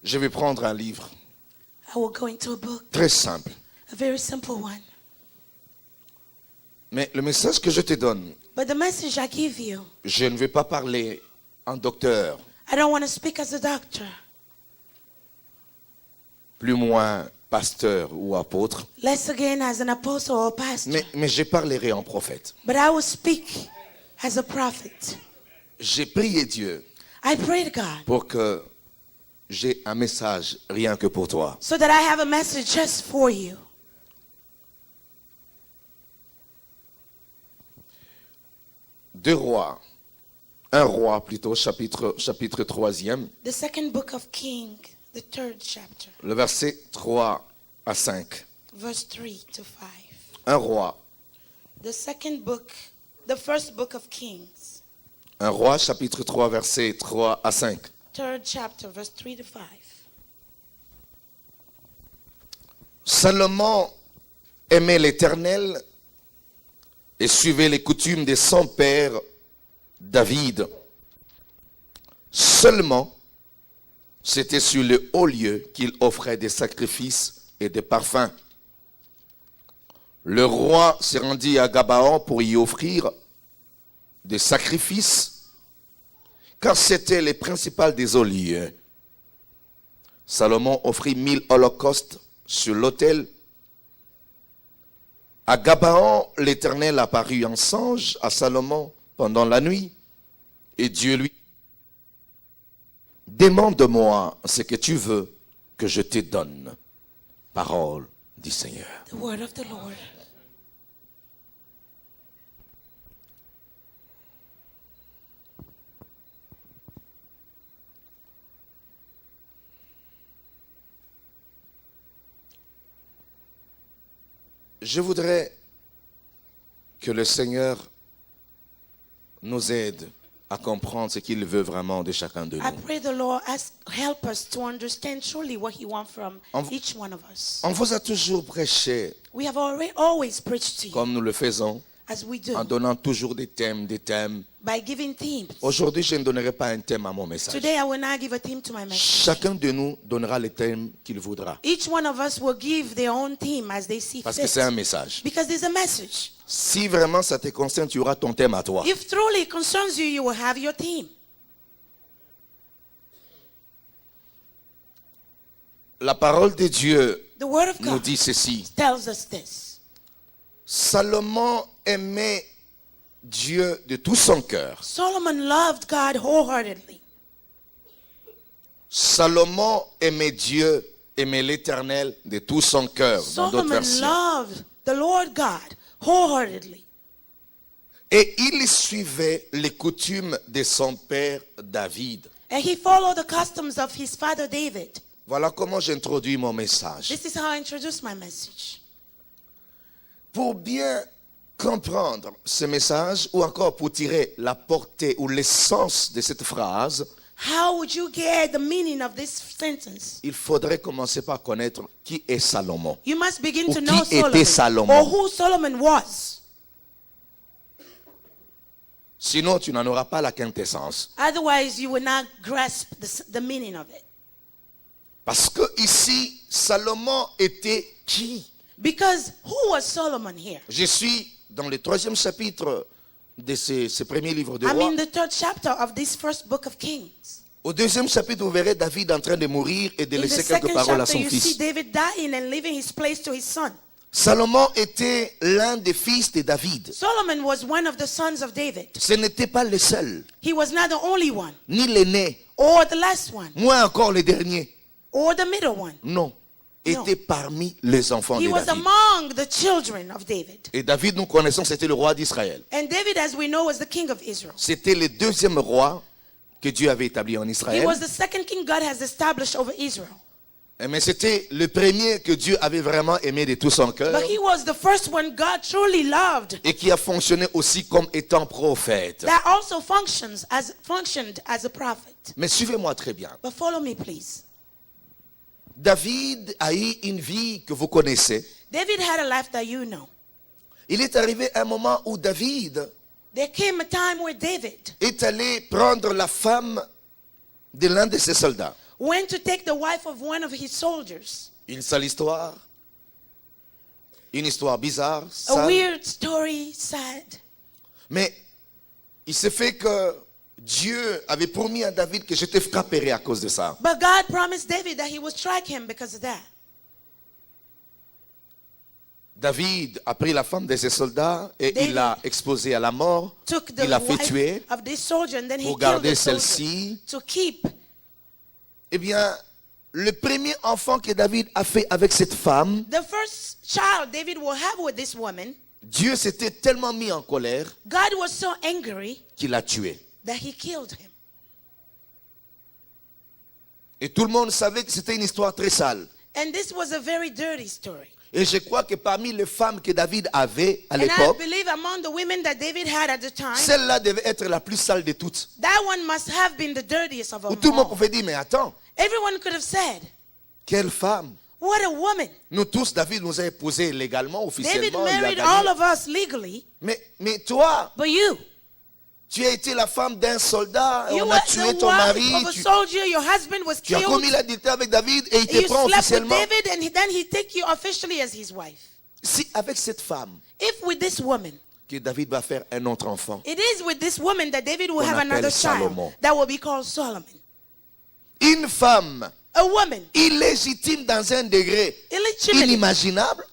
Je vais prendre un livre I will go into a book, très simple. a very simple one. Mais le message que je te donne, But the message I give you, je ne vais pas parler en docteur, I don't want to speak as a doctor, plus moins pasteur ou apôtre, less again as an apostle or pastor. mais je parlerai en prophète. But I will speak as a prophet. J'ai prié Dieu I pray to God pour que j'ai un message rien que pour toi. so that I have a message just for you. Deux rois, un roi plutôt, chapitre 3e, The second book of Kings, the third chapter, le verset 3 à 5. verse 3 to 5. Un roi, The first book of Kings, un roi, chapitre 3, verset 3 à 5. third chapter, verse 3 to 5. Salomon aimait l'Éternel et suivait les coutumes de son père David. Seulement, c'était sur le haut lieu qu'il offrait des sacrifices et des parfums. Le roi se rendit à Gabaon pour y offrir des sacrifices, car c'était le principal des hauts lieux. Salomon offrit 1000 holocaustes sur l'autel. À Gabaon, l'Éternel apparut en songe à Salomon pendant la nuit, et Dieu lui dit, demande-moi ce que tu veux que je te donne. Parole du Seigneur. The word of the Lord. Je voudrais que le Seigneur nous aide à comprendre ce qu'il veut vraiment de chacun de I nous. pray the Lord help us to understand truly what He wants from En- each one of us. On vous a toujours prêché, We have always preached to you comme nous le faisons, as we do en donnant toujours des thèmes. by giving themes. Aujourd'hui, je ne donnerai pas un thème à mon message. Today I will not give a theme to my message. Chacun de nous donnera le thème qu'il voudra. Each one of us will give their own theme as they see Parce que c'est fit. un message. Because there's a message. Si vraiment ça te concerne, tu auras ton thème à toi. If truly it concerns you, you will have your theme. La parole de Dieu The Word of nous God dit ceci. tells us this. Salomon aimait Dieu de tout son cœur. Solomon loved God wholeheartedly. Salomon aimait Dieu, aimait l'Éternel de tout son cœur, dans d'autres Solomon versions. loved the Lord God wholeheartedly. Et il suivait les coutumes de son père David. And he followed the customs of his father David. Voilà comment j'introduis mon message. This is how I introduce my message. Pour bien comprendre ce message, ou encore pour tirer la portée ou l'essence de cette phrase, How would you get the meaning of this sentence? il faudrait commencer par connaître qui est Salomon. You must begin Ou to qui know était Solomon, Salomon. or who Solomon was. Sinon, tu n'en auras pas la quintessence. Otherwise, you will not grasp the meaning of it. Parce que ici, Salomon était qui? Because who was Solomon here? Je suis dans le 3e chapitre de ce premier livre de I'm Rois. in the third chapter of this first book of Kings. Au 2e chapitre, vous verrez David en train de mourir et de In the laisser quelques second paroles à chapter, son you see fils. David dying and leaving his place to his son. Salomon était l'un des fils de David. Solomon was one of the sons of David. Ce n'était pas le seul, He was not the only one, ni l'aîné, or the last one, moins encore le dernier. or the middle one. Non, était parmi les enfants He de was David. among the children of David. Et David, nous connaissons, c'était le roi d'Israël. And David, as we know, was the king of Israel. C'était le 2e roi que Dieu avait établi en He Israël. was the second king God has established over Israel. Mais c'était le premier que Dieu avait vraiment aimé de tout son cœur But he was the first one God truly loved. et qui a fonctionné aussi comme étant prophète. That also functioned as a prophet. Mais suivez-moi très bien. But follow me, please. David a eu une vie que vous connaissez. David had a life that you know. Il est arrivé un moment où David There came a time where David, est allé prendre la femme de l'un de ses soldats. went to take the wife of one of his soldiers. Une sale histoire. Une histoire bizarre, A sale. weird story, sad. Mais il s'est fait que Dieu avait promis à David que je te frapperai à cause de ça. But God promised David that he would strike him because of that. David a pris la femme de ses soldats et David il l'a exposée à la mort. Took the Il l'a fait wife tuer of this soldier and then he pour killed garder the soldier celle-ci. to keep. Eh bien, le premier enfant que David a fait avec cette femme, The first child David will have with this woman, Dieu s'était tellement mis en colère God was so angry qu'il l'a tué. that he killed him. Et tout le monde savait que c'était une histoire très sale. And this was a very dirty story. Et je crois que parmi les femmes que David avait à And I l'époque, believe among the women that David had at the time, celle-là devait être la plus sale de toutes. that one must have been the dirtiest of Où them tout le monde all. pouvait dire, mais attends, Everyone could have said, quelle femme. what a woman. Nous tous, David nous a épousés légalement, David officiellement. Il a married gagné. all of us legally, Mais toi, but you tu as été la femme d'un soldat, et on were a the tué ton wife mari, of a soldier, your husband was tu as killed, commis l'adultère avec David et il te you prend slept with officiellement. David, and then he take you officially as his wife. Si avec cette femme If with this woman, que David va faire un autre enfant, it is with this woman that David will Qu'on have appelle another child Salomon. that will be called Solomon. une femme A woman, illégitime dans un degré illegitimate. inimaginable,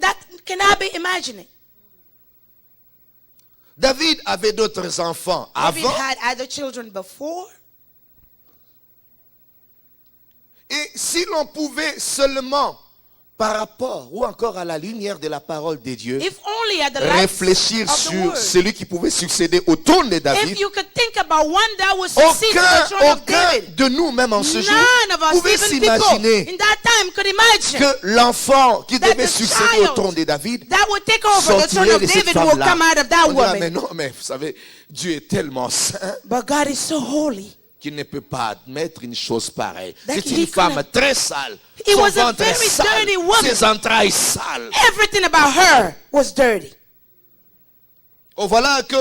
That cannot be imagined. David avait d'autres enfants David avant. had other children before. Et si l'on pouvait seulement, par rapport ou encore à la lumière de la parole de Dieu, If only at the light réfléchir of the sur word. celui qui pouvait succéder au trône de David, If you could think about one that would succeed the throne of aucun David, de nous, même en ce jour, none of us, pouvait even people s'imaginer in that time, could imagine que l'enfant qui that devait the succéder au child trône de David that would take over the throne sortirait of de cette David will femme-là. come out of that On dira, mais woman. non, mais vous savez, Dieu est tellement saint But God is so holy. qu'il ne peut pas admettre une chose pareille. That C'est he une femme couldn't- très sale. He Son was a ventre est very sale. dirty woman. Ses entrailles sales. Everything about her was dirty. Oh, voilà que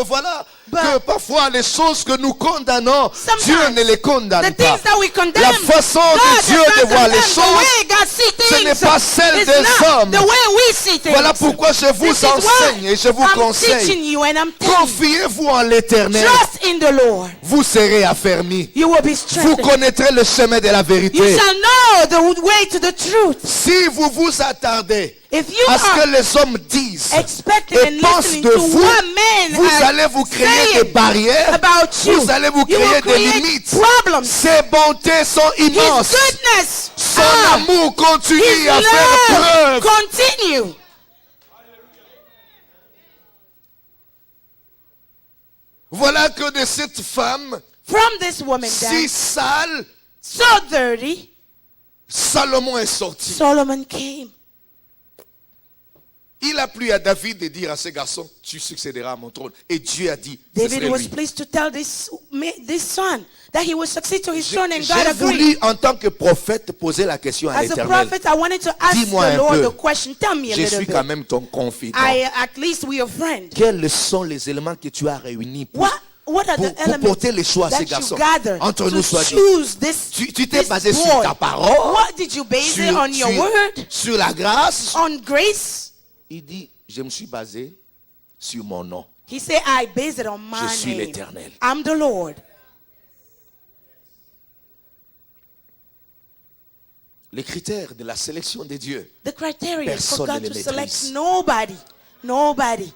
But- parfois les choses que nous condamnons, Sometimes Dieu ne les condamne The pas. things that we condemn, La façon God de does Dieu not de voir les condemn. The choses, way God sees things n'est pas celle is des not hommes. the way we see things. Voilà pourquoi je vous This is enseigne why et je vous I'm conseille. teaching you and I'm telling you, Confiez-vous en l'Éternel. trust in the Lord. Vous serez affermis. You will be Vous strengthened. connaîtrez le chemin de la You vérité. shall know the way to the truth. Si vous vous attardez If you à ce are que les hommes disent expecting et and pensent listening de to vous, what men vous are allez vous créer saying des barrières, about you, vous allez vous you créer will des create limites. problems. Ses bontés sont His immenses. goodness, Son ah, amour continue His à faire love preuve. continue. Voilà que de cette femme From this woman si then, sale, so dirty, Salomon est sorti. Solomon came. Il a plu à David de dire à ce garçon, tu succéderas à mon trône. Et Dieu a dit, ce David serait was lui. pleased to tell this son that he would succeed to his throne, and God J'ai agreed. voulu, en tant que prophète, poser la question à As a l'Éternel. prophet, I wanted to ask Dis-moi the un Lord peu. the question. Tell me a Je little suis quand bit. même ton confident. At least we are friends. Quels sont les éléments que tu as réunis pour, What are the pour elements porter les choix à ces that garçons? you gather Entre to nous, soit dit. choose this, Tu t'es this basé sur boy? ta parole, What did you base it on your word? sur la grâce. On grace? Il dit, je me suis basé sur mon nom. He said, I base it on my Je suis name. l'Éternel. I'm the Lord. Les critères de la sélection de Dieu. The criteria Personne for God ne to les select maîtrise. nobody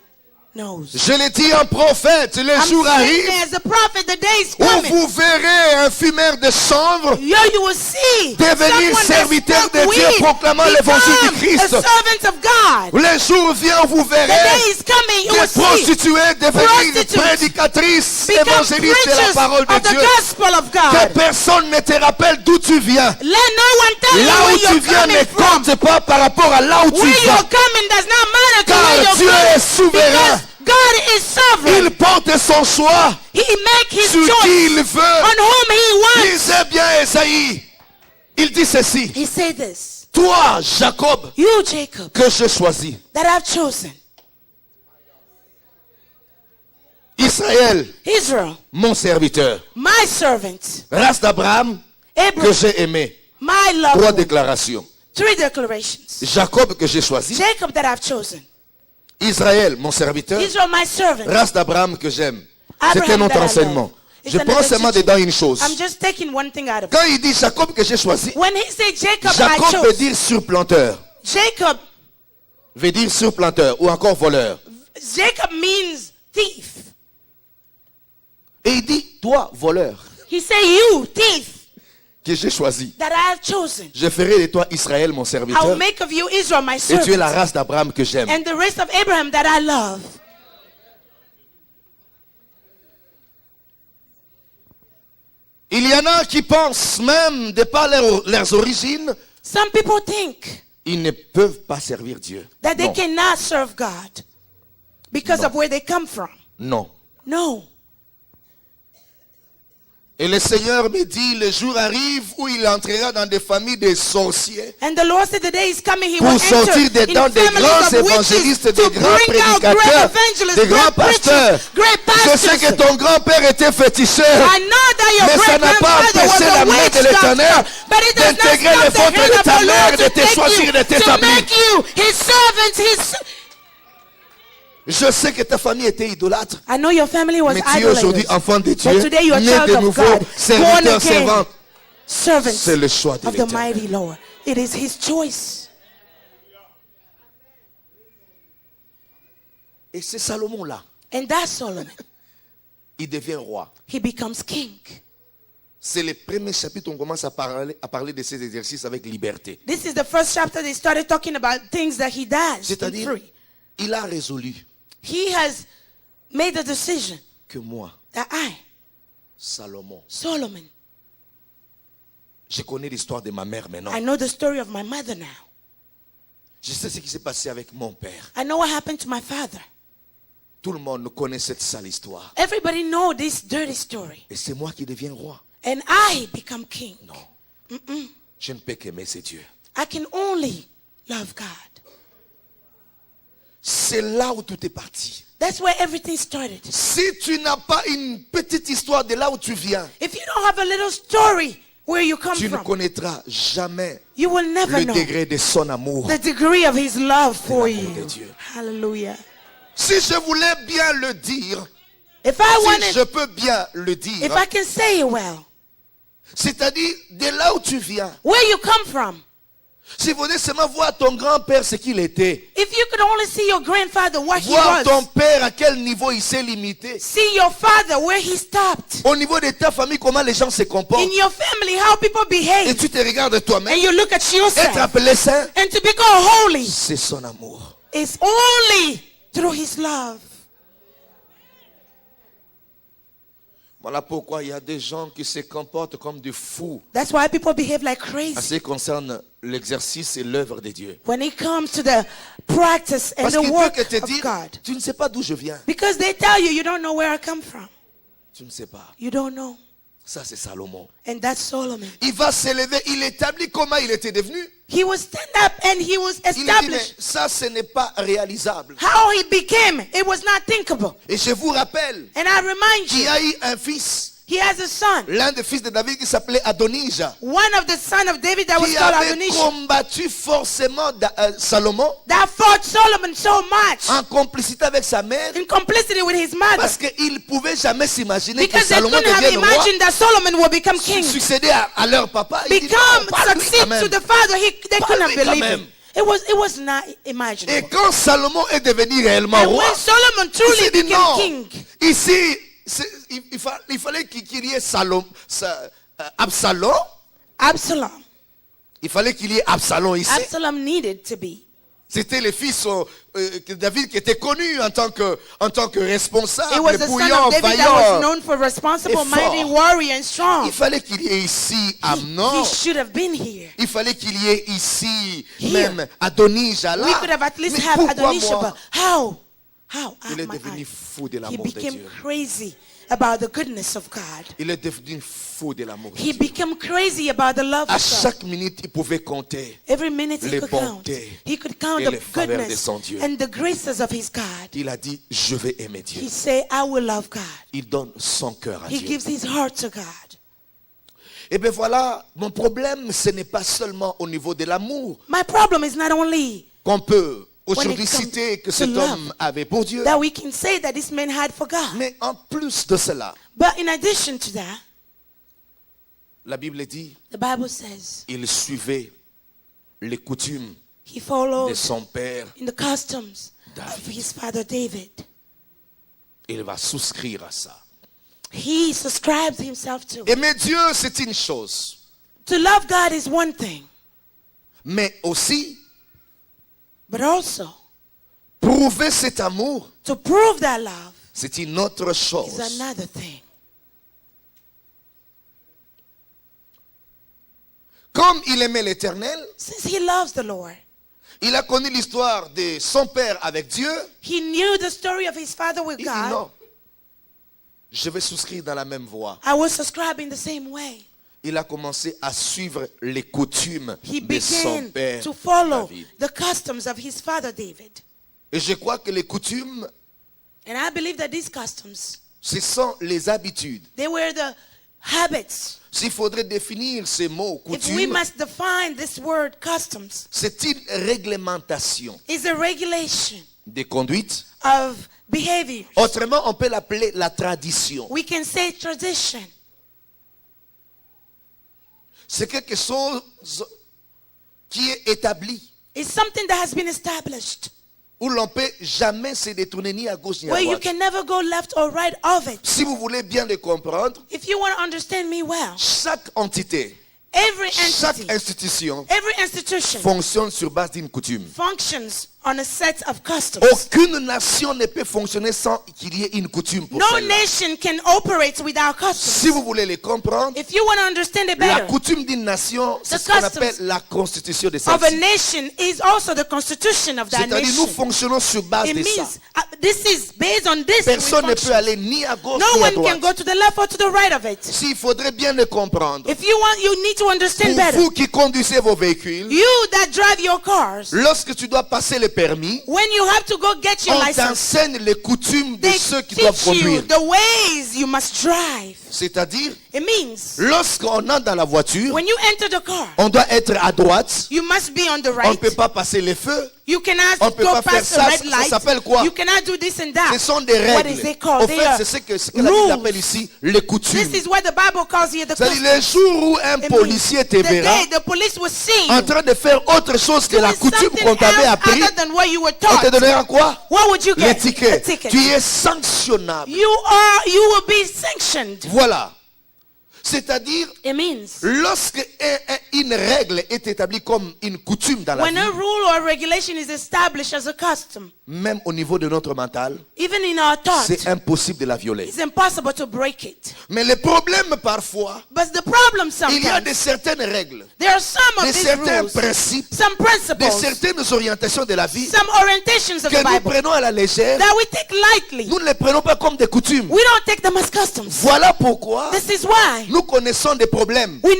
knows. Je l'ai dit en prophète, le I'm jour saying arrive as a prophet, the day is où coming. vous verrez un fumeur de chanvre You will see devenir someone serviteur that de smoked Dieu weed proclamant l'évangile du become Christ. a servant of God. Le jour vient où vous The verrez day is coming. You will des see prostituées devenir des prostitutes prédicatrices become évangélistes de la preachers parole de of the Dieu. gospel of Que God. personne ne te rappelle d'où tu viens. Let no one tell you Là where où tu you're viens ne coming from. compte pas par rapport à là où tu Where vas. you're coming does not matter to where Car you're Dieu coming. est souverain. Because God is sovereign. Il porte son choix He make his sur qui choice il on veut. whom he wants. Lisez bien Esaïe. Il dit ceci. He said this. Toi, Jacob, You, Jacob, que j'ai choisi. that I've chosen. Israël, Israel, mon serviteur. my servant. Race d'Abraham, que Abraham, j'ai aimé. my loved 3 one. déclarations. 3 declarations. Jacob que j'ai choisi. Jacob that I've chosen. Israël, mon serviteur. Israel, my servant. Race d'Abraham que j'aime. Abraham C'était notre that I enseignement. love. It's Je another prends seulement teaching. dedans une chose. I'm just taking one thing out of it. Quand il dit Jacob que j'ai choisi, When he said Jacob, I Jacob veut chose. dire surplanteur. Jacob, Veut dire surplanteur ou encore voleur. Jacob means thief. Et il dit, toi, voleur, He said, you, thief, que j'ai choisi. that I have chosen. Je ferai de toi Israël, mon I will serviteur. make of you Israel, my Et tu es la servant. race d'Abraham que j'aime. And the race of Abraham that I love. Il y en a qui pensent même, de par leurs origines, Some people think ils ne peuvent pas servir Dieu. that they Non, cannot serve God because No. of where they come from. non. No. Et le Seigneur me dit, le jour arrive où il entrera dans des familles de sorciers And the Lord said the day is coming, he pour will sortir enter dedans in des families grands of évangélistes, witches des to grands bring out great prédicateurs, evangelists, des grands great pasteurs. preachers, great Je sais que pastors. ton grand-père était féticheur, I know that your mais ça n'a pas great-grandfather empêché la was a main witch de l'Éternel doctor, but it does not d'intégrer les stop the fautes hand de of ta the mère, Lord de to te take choisir, you, de to t'établir. make you his servants, his... Je sais que ta famille était idolâtre, I know your family was mais tu es aujourd'hui idolaters, enfant de but Dieu, today you are né child de of nouveau, God, born serviteur, again, servant. servants C'est le choix de of the l'Éternel. mighty Lord. It is his choice. Et c'est Salomon-là, And that's Solomon. il devient roi. He becomes king. C'est le premier chapitre où on commence à parler de ces exercices avec liberté. This is the first chapter they started talking about things that he does. in C'est-à-dire, free. il a résolu He has made a decision que moi, that I, Salomon, Solomon, je connais l'histoire de ma mère maintenant. I know the story of my mother now. Je sais ce qui s'est passé avec mon père. I know what happened to my father. Tout le monde connaît cette sale histoire. Everybody know this dirty story. Et c'est moi qui deviens roi. And I become king. Non. Je ne peux qu'aimer ces dieux. I can only love God. C'est là où tout est parti. That's where everything started. Si tu n'as pas une petite histoire de là où tu viens, If you don't have a little story where you come tu ne from, connaîtras jamais you will never le know degré de son amour. the degree of his love for l'amour de you. Dieu. Hallelujah. Si je voulais bien le dire, If I si wanted, je peux bien le dire, if I can say it well, c'est-à-dire de là où tu viens. where you come from, Si vous voulez seulement voir ton grand-père ce qu'il était, if you could only see your grandfather what he voir ton was, père à quel niveau il s'est limité, see your father where he stopped, au niveau de ta famille comment les gens se comportent, in your family how people et behave, tu te regardes toi-même, and you look at être yourself, appelé saint, and to become holy c'est son amour. is only through his love. Voilà pourquoi il y a des gens qui se comportent comme des fous That's why people behave like en crazy ce qui concerne l'exercice et l'œuvre de Dieu. when it comes to the practice and Parce the qu'il peut work que te of dire, God. tu ne sais pas d'où je viens. Because they tell you, you don't know where I come from. Tu ne sais pas. You don't know. Ça, c'est Salomon. And that's Solomon. Il va s'élever, il établit comment il était devenu. He was stand up and he was Il dit, mais established. ça, ce n'est pas réalisable. How he became, it was not thinkable. Et je vous rappelle And I remind qu'il y you, a eu un fils, he has a son. l'un des fils de David qui s'appelait Adonija, One of the sons of David that was qui called avait Adonijah, combattu forcément Salomon that fought Solomon so much en complicité avec sa mère, in complicity with his mother. parce qu'il ne pouvait jamais s'imaginer que Because they Salomon couldn't have devienne roi, imagined that Solomon would become king. succéder à leur papa. Il dit, Become, non, pas lui succeed quand même. to the father. They Pas couldn't have lui quand believed même. him. It was not Et imaginable. quand Salomon est devenu réellement And roi, when Solomon il truly s'est dit became non, king, ici, il fallait qu'il y ait Absalom. Absalom. Il fallait qu'il y ait Absalom ici. Absalom needed to be. C'était le fils de David qui était connu en tant que responsable, It was the son bouillant, of David that was vaillant. known for responsible, et fort. mighty warrior and strong. Il fallait qu'il y ait ici He Amnon. should have been here. Il fallait qu'il y ait ici Here. même Adonijah là. We could have at least Mais had pourquoi Adonijah, moi? but how? How? Il est my devenu eye. fou de He l'amour de became Dieu. crazy about the goodness of God. Il est devenu fou de l'amour de He Dieu. became crazy about the love À of God. chaque minute, il pouvait compter. Every minute he les could count. bontés He could count et the les faveurs de goodness son Dieu. and the graces of his God. Il a dit, je vais aimer Dieu. He said, I will love God. Il donne son cœur à He Dieu. gives his heart to God. Eh bien voilà, mon problème, ce n'est pas seulement au niveau de l'amour My problem is not only qu'on peut When aujourd'hui it comes citer que to cet love, homme avait pour Dieu, that we can say that this man had for God. mais en plus de cela, But in addition to that, la Bible dit, the Bible says il suivait les coutumes he de followed son père. in the customs of David. his father David. Il va souscrire à ça. He subscribes himself to. Aimer Dieu, c'est une chose. To love God is one thing, Mais aussi, but also prouver cet amour, to prove that love c'est une autre is chose. another thing. Comme il aimait l'Éternel, Since he loves the Lord, il a connu l'histoire de son père avec Dieu. he knew the story of his father with Il dit God. non, je vais souscrire dans la même voie. I will subscribe in the same way. Il a commencé à suivre les coutumes He de son began père to follow David. the customs of his father David. Et je crois que les coutumes, And I believe that these customs, ce sont les habitudes. they were the habits. S'il faudrait définir ces mots, If we coutumes, must define this word customs, c'est une réglementation is a regulation de conduite. of behavior. Autrement, on peut l'appeler la tradition. We can say tradition. C'est quelque chose qui est établi, It's something that has been established, où l'on ne peut jamais se détourner ni à gauche ni à where you droite. can never go left or right of it. Si vous voulez bien le comprendre, If you want to understand me well, chaque entité, every chaque entity, institution every institution fonctionne sur base d'une coutume. functions on a set of customs. Aucune nation ne peut fonctionner sans qu'il y ait une coutume pour No cela. nation can operate without Si customs. vous voulez les comprendre, If you want to understand it la better, coutume d'une nation, c'est The ce qu'on customs appelle la constitution de of a celle-ci. nation is also the constitution of that C'est-à-dire, nous nation. fonctionnons sur base It de ça. means this is based on this. we Personne ne function. peut aller ni à gauche No ni à one can droite. go to the left or to the right of it. S'il faudrait bien le comprendre, If you want, you need to understand pour better. vous qui conduisez vos véhicules, You that drive your cars, lorsque tu dois passer le permis, when you have to go get your on license, t'enseigne les coutumes de they ceux qui doivent teach you conduire. the ways you must drive. C'est-à-dire, It means lorsqu'on entre dans la voiture, when you enter the car, on doit être à droite. you must be on the On ne right. peut pas passer les feux. You cannot On peut go pas faire past the ça. red Ça light. s'appelle quoi? You cannot do this and that. Ce sont des What is règles. it called? En They fait, are c'est ce que la Bible rules. appelle ici les coutumes. This is what the Bible calls here the C'est-à-dire, customs. le jour où un It means policier te the verra day the police will see en you train de faire autre chose que doing la coutume something qu'on t'avait else appris, other than what you were on te taught. donnera quoi? What would you Les get? A tickets. ticket. Tu es sanctionnable. You will be sanctioned. Voilà. C'est-à-dire, It means lorsque une règle est établie comme une coutume dans la when a vie, rule or regulation is established as a custom, même au niveau de notre mental, even in our thought, c'est impossible de la violer. it's impossible to break it. Mais le problème parfois, But the problem il y a sometimes, de certaines règles, there are some de of these certains rules, principes, some de principles, certaines orientations de la vie some orientations of que the nous Bible prenons à la légère. that we take lightly. Nous ne les prenons pas comme des coutumes. We don't take them as customs. Voilà pourquoi This is why nous connaissons des problèmes. we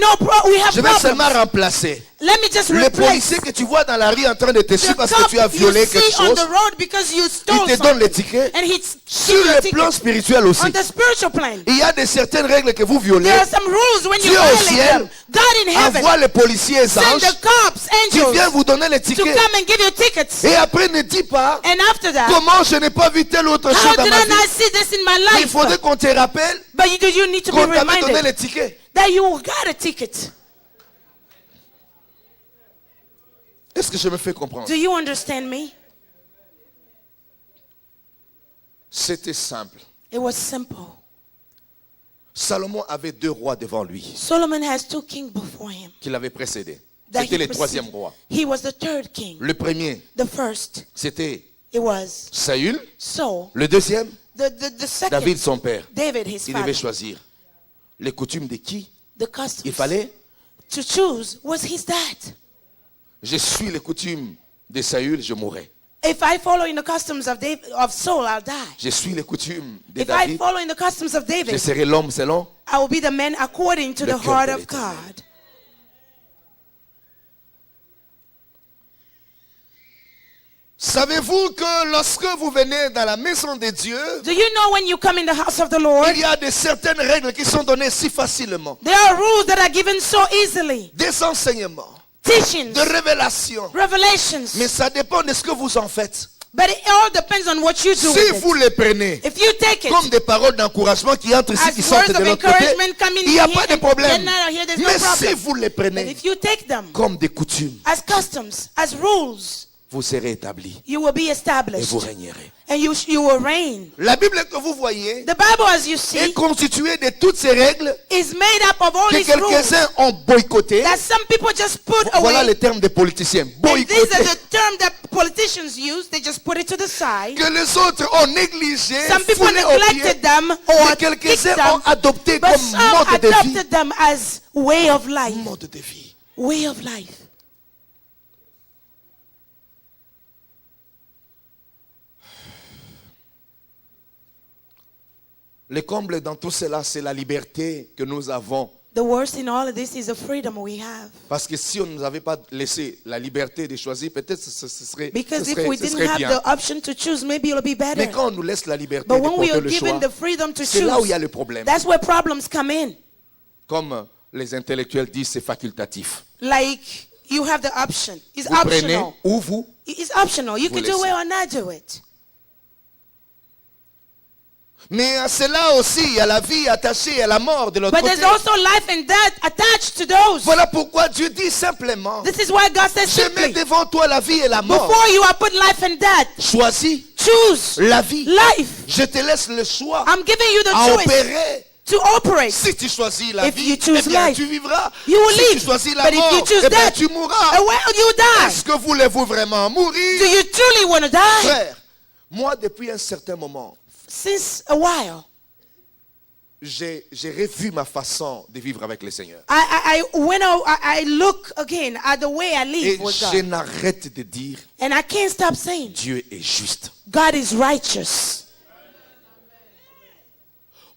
have Je vais seulement problems. remplacer. Let me just Le replace policier que tu vois dans la rue en train de te suivre the parce que cop tu as you violé quelque see on chose, the road because you il stole te donne le something. ticket. And he Sur gives you a le plan ticket. spirituel aussi, On the spiritual plane, il y a de certaines règles que vous violez. there are some rules when you Dieu au violate ciel them. God in heaven envoie les policiers send anges the cops, qui viennent angels, vous donner les to tickets. come and give you tickets. Et après, ne dis pas And after that, comment je n'ai pas vu telle autre chose how dans did ma I vie. not see this in my Mais il life? faudrait qu'on te rappelle But you need to be qu'on t'avait donné reminded les tickets. that you got a ticket. Est-ce que je me fais comprendre? Do you understand me? C'était simple. It was simple. Salomon avait deux rois devant lui Solomon has two kings before him. qui l'avaient précédé. that C'était he le preceded. troisième roi. He was the third king. Le premier, The first, c'était it was Saül. Saul. Le deuxième, The second, David, son père. David, his Il father. devait choisir les coutumes de qui? The customs Il fallait, to choose was his dad. je suis les coutumes de Saül, je mourrai. If I follow in the customs of Saul, I'll die. Je suis les coutumes de If I David, follow in the customs of je David, serai l'homme selon. I will be the man according to Le the cœur heart de of l'Éternel. God. Savez-vous que lorsque vous venez dans la maison de Dieu, Do you know when you come in the house of the Lord, il y a de certaines règles qui sont données si facilement. there are rules that are given so easily. Des enseignements, Teachings, de révélations. revelations. Mais ça dépend de ce que vous en faites. But it all depends on what you do Si with vous it. les prenez If you take it comme des paroles d'encouragement qui entrent ici, as qui sortent words de of l'autre côté, encouragement coming il n'y a here pas de and problème. then out here, there's no Mais si problem. vous les But prenez if you take them comme des coutumes, as customs, as rules, vous serez établis you will be et established vous régnerez. and you will reign. La Bible que vous voyez The Bible, as you est see, constituée de toutes ces règles is made up of all que these rules quelques-uns ont boycottées. that some people just put Voilà away. les termes des politiciens. And these are Boycotter. the terms that politicians use. They just put it to the side. Que les autres ont négligé, Some people foulé aux pieds. neglected them Mais or kicked quelques-uns them, ont adopté but comme some mode de vie. adopted them as way of life. Mode de vie. Way of life. Le comble dans tout cela, c'est la liberté que nous avons. The worst in all of this is the freedom we have. Parce que si on ne nous avait pas laissé la liberté de choisir, peut-être ce serait, Because ce if serait, we ce didn't serait have bien. the option to choose, maybe it'll be better. Mais quand on nous laisse la liberté But de when we porter are le given choix, the freedom to c'est là où il y a choose, le problème. that's where problems come in. Comme les intellectuels disent, c'est facultatif. Like you have the option. It's Vous prenez optional. ou vous. It's optional. You Vous can do laissez. it or not do it. Mais à cela aussi, il y a la vie attachée à la mort de l'autre But côté. there's also life and death attached to those. Voilà pourquoi Dieu dit simplement, This is why God says je mets simply, devant toi la vie et la mort. before you are put life and death, Choisis choose la vie. life. Je te laisse le choix I'm giving you the à choice opérer. to operate. Si tu choisis la If vie, you choose eh bien life, tu vivras. you will Si live. tu choisis la But if mort, you choose eh bien death, tu mourras. and when you die, Est-ce que voulez-vous vraiment mourir? do you truly want to die? Frère, moi depuis un certain moment, Since a while, j'ai revu ma façon de vivre avec le Seigneur. I look again at the way I Et live with je God, n'arrête de dire, and I can't stop saying, Dieu est juste. God is righteous.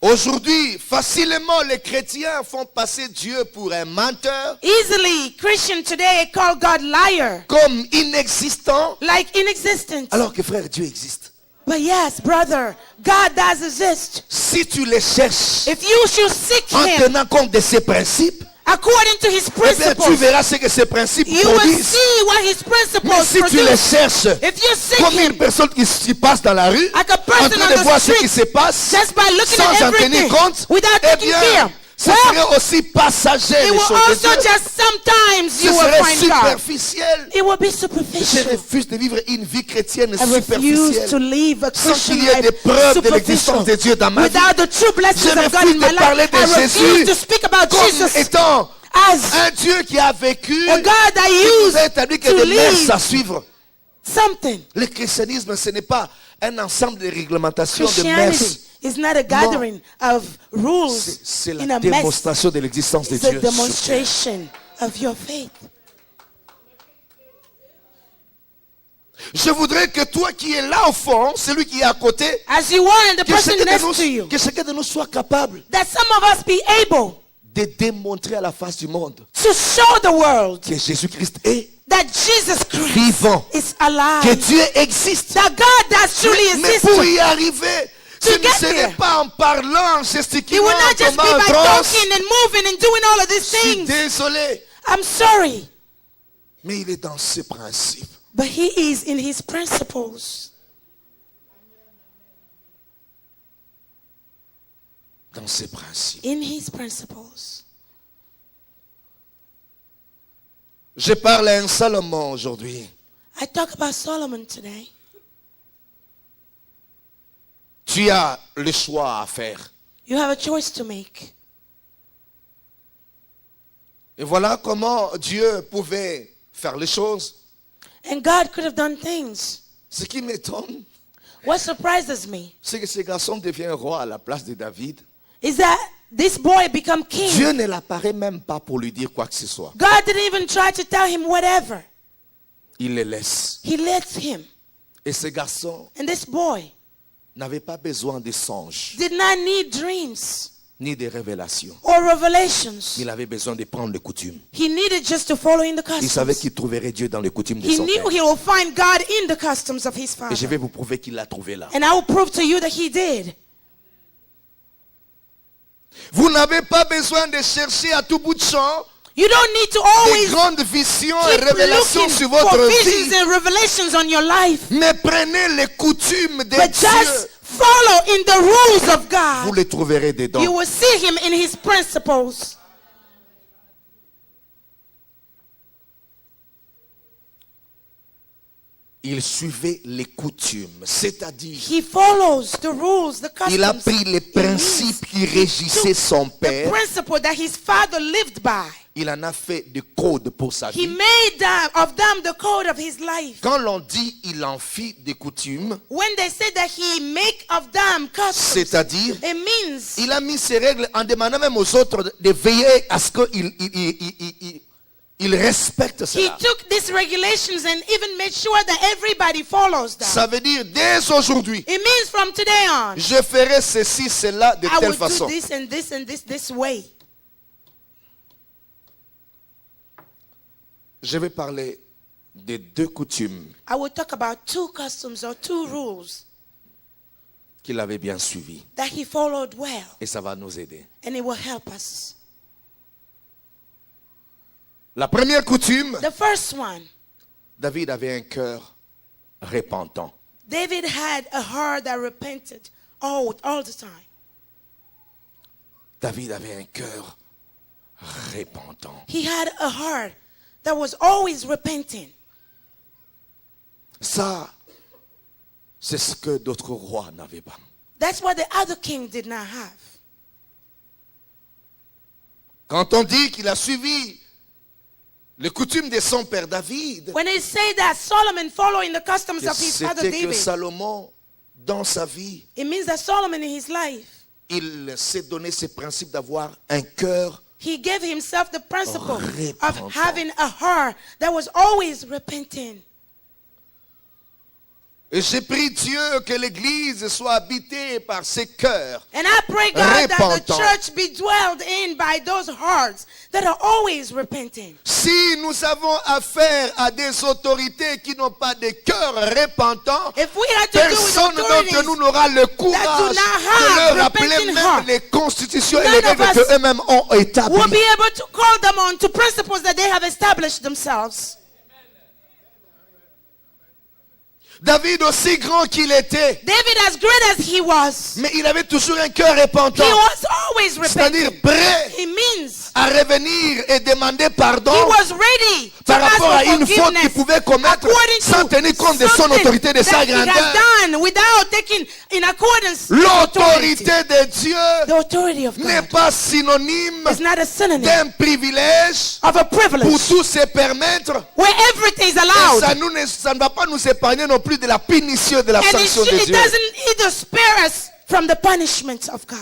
Aujourd'hui, facilement, les chrétiens font passer Dieu pour un menteur, Easily, Christian today call God liar, comme inexistant, like inexistent. alors que frère, Dieu existe. But yes, brother, God does exist. Si tu les cherches If you should seek en Him tenant compte de ses principes, according to His eh bien, tu principles, verras ce que ces principes you will produisent. see what His Mais principles si tu les produce. cherches If you seek comme une Him personne qui passe dans la rue, like a en person train on de voir the ce qui street, se passe, just by looking sans at en tenir everything, compte, without eh taking bien, care, ce well, serait aussi passager it les will choses de also Dieu. just sometimes Ce you will serait find God. superficiel. It will be Je superficial. refuse de vivre une vie chrétienne I refuse to superficielle. live a Sans Christian qu'il y ait des life preuves de l'existence superficial. de Dieu dans ma vie. Without the true blessings Je of God refuse in my de parler life, de I refuse Jésus to speak about comme Jesus étant as un Dieu qui a vécu, a God that qui nous used a établi que to des messes lead à suivre. something. Le christianisme, ce n'est pas un ensemble de réglementations de Christianity messes. is not a gathering of rules C'est in la a mess. démonstration de l'existence de It's a Dieu. sur terre. demonstration of your faith. Je voudrais que toi qui es là au fond, celui qui est à côté, As you are and the que person chacun, next to you, que chacun de nous soit capable that some of us be able de démontrer à la face du monde to show the world que Jésus-Christ est that Jesus Christ vivant, is que alive, Dieu existe. that God does truly Mais exist. pour y arriver, ce To get n'est there. pas en parlant, It gesticulant, will not just be comme un by trance. talking and moving and doing all of these Je suis things. désolé, I'm sorry, mais il est dans ses principes. but he is in his principles. Dans ses principes. In his principles. Je parle à un Salomon aujourd'hui. I talk about Solomon today. Tu as le choix à faire. You have a choice to make. Et voilà comment Dieu pouvait faire les choses. And God could have done things. Ce qui m'étonne, What surprises me c'est que ce garçon devient roi à la place de David. is that this boy become king. Dieu ne l'apparaît même pas pour lui dire quoi que ce soit. God didn't even try to tell him whatever. Il le laisse. He lets him. Et ce garçon And this boy n'avait pas besoin de songes. did not need dreams. ni des révélations. or revelations. Il avait besoin de prendre les coutumes. He needed just to follow in the Il savait customs. qu'il trouverait Dieu dans les coutumes de He son knew père. he will find God in the customs of his Et je father. vais vous prouver qu'il l'a trouvé là. And I will prove to you that he did. Vous n'avez pas besoin de chercher à tout bout de champ You don't need to des always grandes visions et keep révélations looking sur for votre visions vie. and revelations on your life. Mais prenez les coutumes de But Dieu. just follow in the rules of Vous God. les trouverez dedans. You will see him in his principles. Il suivait les coutumes, c'est-à-dire He follows the rules, the customs. il a pris les It principes means qui he régissaient took son the père. principle that his father lived by. Il en a fait des codes pour sa He vie. made of them the code of his life. Quand l'on dit il en fit des coutumes, When they say that he make of them customs, c'est-à-dire it means il a mis ses règles en demandant même aux autres de veiller à ce qu'ils il respectent he cela. took these regulations and even made sure that everybody follows them. Ça veut dire dès aujourd'hui, It means from today on, je ferai ceci, cela de I telle will façon. do this and this and this way. Je vais parler de deux coutumes I will talk about two customs or two rules qu'il avait bien suivies. that he followed well, Et ça va nous aider. and it will help us. La première coutume, The first one, David avait un cœur repentant. David had a heart that repented all the time. David avait un cœur repentant. He had a heart that was always repenting. Ça, c'est ce que d'autres rois n'avaient pas. That's what the other king did not have. Quand on dit qu'il a suivi les coutumes de son père David, When they say that Solomon following the customs of his father c'était que David, Salomon, dans sa vie, it means that Solomon in his life, il s'est donné ce principe d'avoir un cœur. he gave himself the principle of Repentant. having a heart that was always repenting. Et j'ai prié Dieu que l'église soit habitée par ces cœurs. And I pray God that the Repentant. church be dwelled in by those hearts that are always repenting. Si nous avons affaire à des autorités qui n'ont pas de cœur repentant, If we had to do with personne d'entre nous authorities, n'aura le courage not de have leur rappeler repentant même heart, les constitutions et none les of règles us qu'eux-mêmes ont établies. we'll be able to call them on to principles that they have established themselves. David, aussi grand qu'il était, David, as great as he was, mais il avait toujours un cœur he repentant, was always c'est-à-dire repenting. prêt It means à revenir et demander pardon he was ready to par ask rapport à for une faute qu'il forgiveness pouvait commettre according sans to tenir compte de son something autorité, de sa that he grandeur. has done without taking in accordance with authority. L'autorité de Dieu The authority of n'est God pas synonyme is not a synonym d'un privilège of a pour privilege tout se permettre. where everything is Et allowed. ça ne va pas nous épargner non plus de la punition de la And it, sanction de it Dieu. doesn't either spare us from the punishment of God.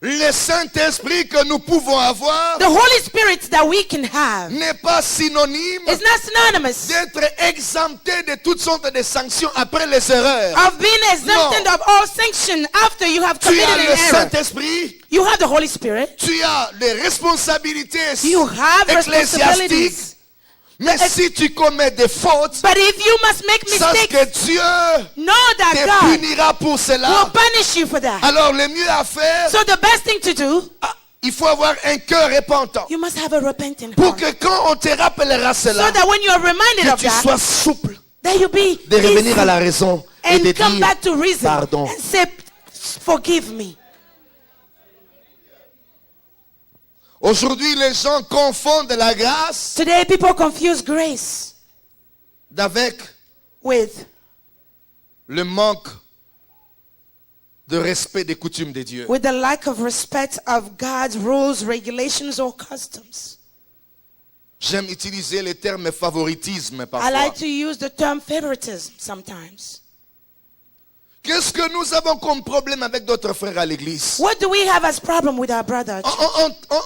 Le Saint-Esprit que nous pouvons avoir The Holy Spirit that we can have n'est pas synonyme is not synonymous d'être exempté de toutes sortes de sanctions après les erreurs. of being exempted of all sanction after you have Tu committed as le an error. Saint-Esprit, You have the Holy Spirit. tu as les responsabilités You have ecclésiastiques, responsibilities. mais si tu commets des fautes, But if you must make sache mistakes, que Dieu know that te God punira pour will cela. punish you for that. Alors le mieux à faire, So the best thing to do, il faut avoir un cœur repentant. you must have a repentant Pour heart. que quand on te rappellera So cela, that when you are reminded que of tu that, sois souple that you be de revenir à easy la raison et de and come dire back to reason pardon. and say, forgive me. Aujourd'hui, les gens confondent la grâce Today people confuse grace d'avec with le manque de respect des coutumes de Dieu. the lack of respect of God's rules, regulations, or customs. J'aime utiliser le terme favoritisme I parfois. like to use the term favoritism sometimes. Qu'est-ce que nous avons comme problème avec d'autres frères à l'église? What do we have as problem with our brother?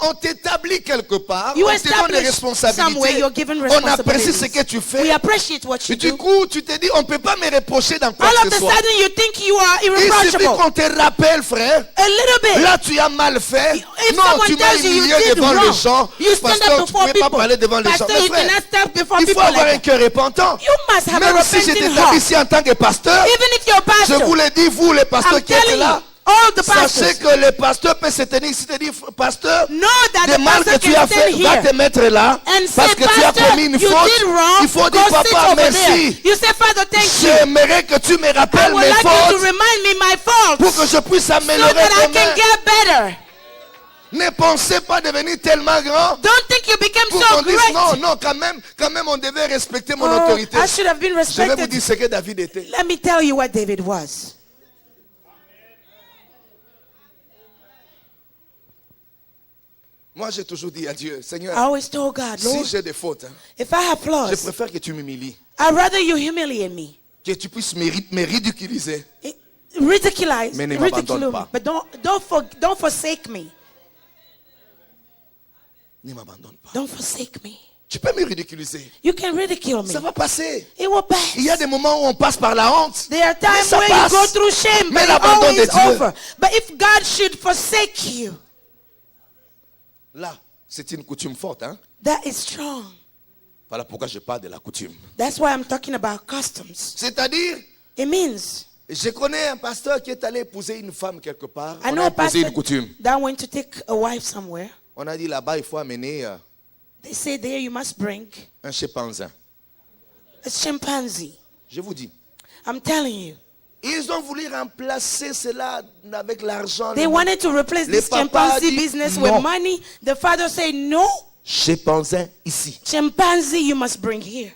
On t'établit quelque part, You on te donne des establish somewhere, responsabilités, you're given on apprécie ce responsibilities. que tu We fais. appreciate what you Et du do. coup, tu te dis, on ne peut pas me reprocher dans quoi All que of ce a soit. sudden you think you are Il suffit irreproachable. qu'on te rappelle, frère. A little bit. Là, tu as mal fait. If Non, someone tu m'as tells you you humilié did devant les wrong, gens. you stand Pasteur, up tu ne before pouvais pas people. parler devant les gens. Pastor, Mais you frère, cannot stand before il people faut avoir like un cœur repentant. You must have a Même si repenting j'étais heart. ici en tant que pasteur, Even if you're a je pastor, vous l'ai dit, vous les pasteurs I'm qui êtes telling là, you, all the sachez pastors que le pasteur peut se tenir ici et dire, pasteur, know that des the mal que pastor tu as can fait, stand va here te mettre là, and parce say, que tu as Pastor, commis une you faute. did wrong. Il faut Go dire, sit papa, over there. merci. You say, Father, thank you. J'aimerais que tu me I rappelles would mes like you to fautes remind me my faults pour que je puisse so améliorer that I demain. can get better. Ne pensez pas devenir tellement grand Don't think you became pour so qu'on dise great. non, quand même on devait respecter mon Oh, autorité. I should have been Je vais vous respected. dire ce que David était. Let me tell you what David was. Moi, j'ai toujours dit à Dieu, I Seigneur, always told God, si Lord, j'ai des fautes, hein, if I have je flaws, préfère que tu m'humilies, I'd rather you humiliate me. que tu puisses me ridiculiser. Ridiculize, Mais ne m'abandonne ridicule me, pas. but don't forsake me. Ne m'abandonne pas. Don't forsake me. Tu peux me ridiculiser. You can ridicule me. Ça va passer. It will pass. Il y a des moments où on passe par la honte. There are Mais times ça where passe. you go through shame, Mais but it's l'abandon de always Dieu. over. But if God should forsake you, Là, c'est une coutume forte. Hein? that is strong. Voilà pourquoi je parle de la coutume. That's why I'm talking about customs. C'est-à-dire, It means je connais un pasteur qui est allé épouser une femme quelque part. I On know a a imposé pastor une coutume. that went to take a wife somewhere. On a dit là-bas, il faut amener They say there you must bring un chimpanzé. a chimpanzee. Je vous dis. I'm telling you. Ils ont voulu remplacer cela avec l'argent. They wanted to replace Les this papas chimpanzee dit business non. with money. The father said, no, Chimpanzé ici. chimpanzee you must bring here.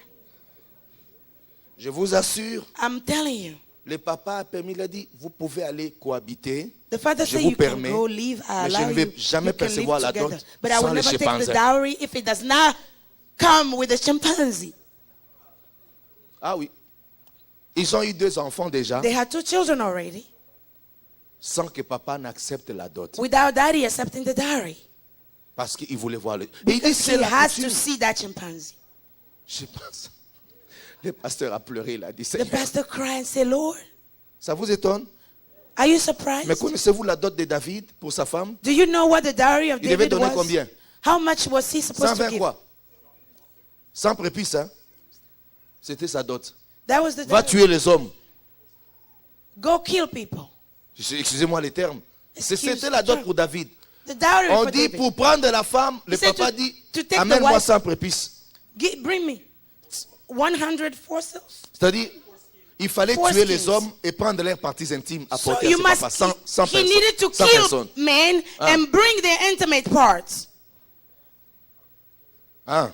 Je vous assure, I'm telling you. le papa a permis, il a dit, vous pouvez aller cohabiter. The father Je said vous you can permets, go live, I mais je allow ne vais you, jamais you can percevoir live la together. dot But I sans will le never take chimpanzé. the dowry if it does not come with a chimpanzee. Ah oui. Ils ont eu 2 enfants déjà, They had 2 children already sans que papa n'accepte la dot. without daddy accepting the dowry. Parce qu'il voulait voir le... Et il dit, Because c'est he la has coutume. to see that chimpanzee. Je pense. Le pasteur a pleuré, il a dit, The Seigneur, pastor cried and said, Lord, ça vous étonne? are you Mais surprised? connaissez-vous la dot de David pour sa femme? Do you know what the dowry of Il devait David donner was? combien? How much was he supposed to 120 give? quoi? 100 prépices, hein? C'était sa dot. That was the Va dowry. tuer les hommes. Go kill people. Excusez-moi les termes. Excuse C'était la the dot term. pour David. The dowry On for dit David. pour prendre la femme, le He said papa to- dit, to take the amène-moi wife. 100 prépices. Bring me 100 fossils. C'est-à-dire, il fallait Four tuer les skins. hommes et prendre leurs parties intimes, So apporter à you ses must. papas. 100 He personnes. needed to 100 kill personnes. men and bring their intimate parts. Hein?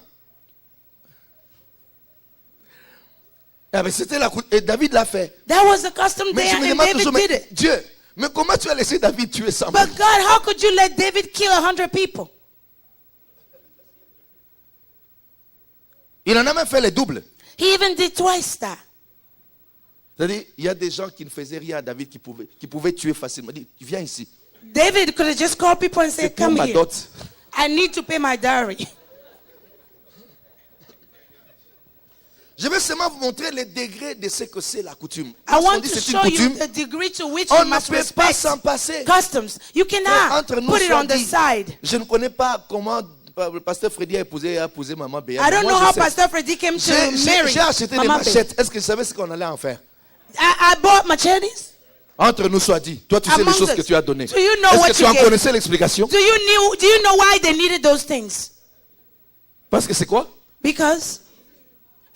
Ah, mais c'était la coutume. Et David l'a fait. That was the custom Mais there, je me and demande David toujours, did mais it. Dieu, mais comment tu as laissé David tuer 100 But God, how could you let David kill 100 people? Il en a même fait les doubles. He even did twice that. C'est-à-dire, il y a des gens qui ne faisaient rien à David qui pouvaient tuer facilement. Il dit, viens ici. David could have just called people and C'est said, pour come ma here. dot. I need to pay my dowry. Je vais seulement vous montrer le degré de ce que c'est la coutume. I Lorsqu'on want dit to c'est une show you coutume, the degree to which on you ne must peut pas respect s'en passer. customs. You Mais cannot entre nous, put it soit on the dit, side. je ne connais pas comment le pasteur Freddy a épousé maman Béa. I don't Moi, know je how sais. Pastor Freddy came to marry J'ai acheté des Mama Bay. machettes. Est-ce que je savais ce qu'on allait en faire? I bought machetes. Entre nous soit dit. Toi, tu sais les Among choses us. que tu as données. Do you know Est-ce what que tu you en gave? connaissais l'explication? Do you know why they needed those things? Parce que c'est quoi? Because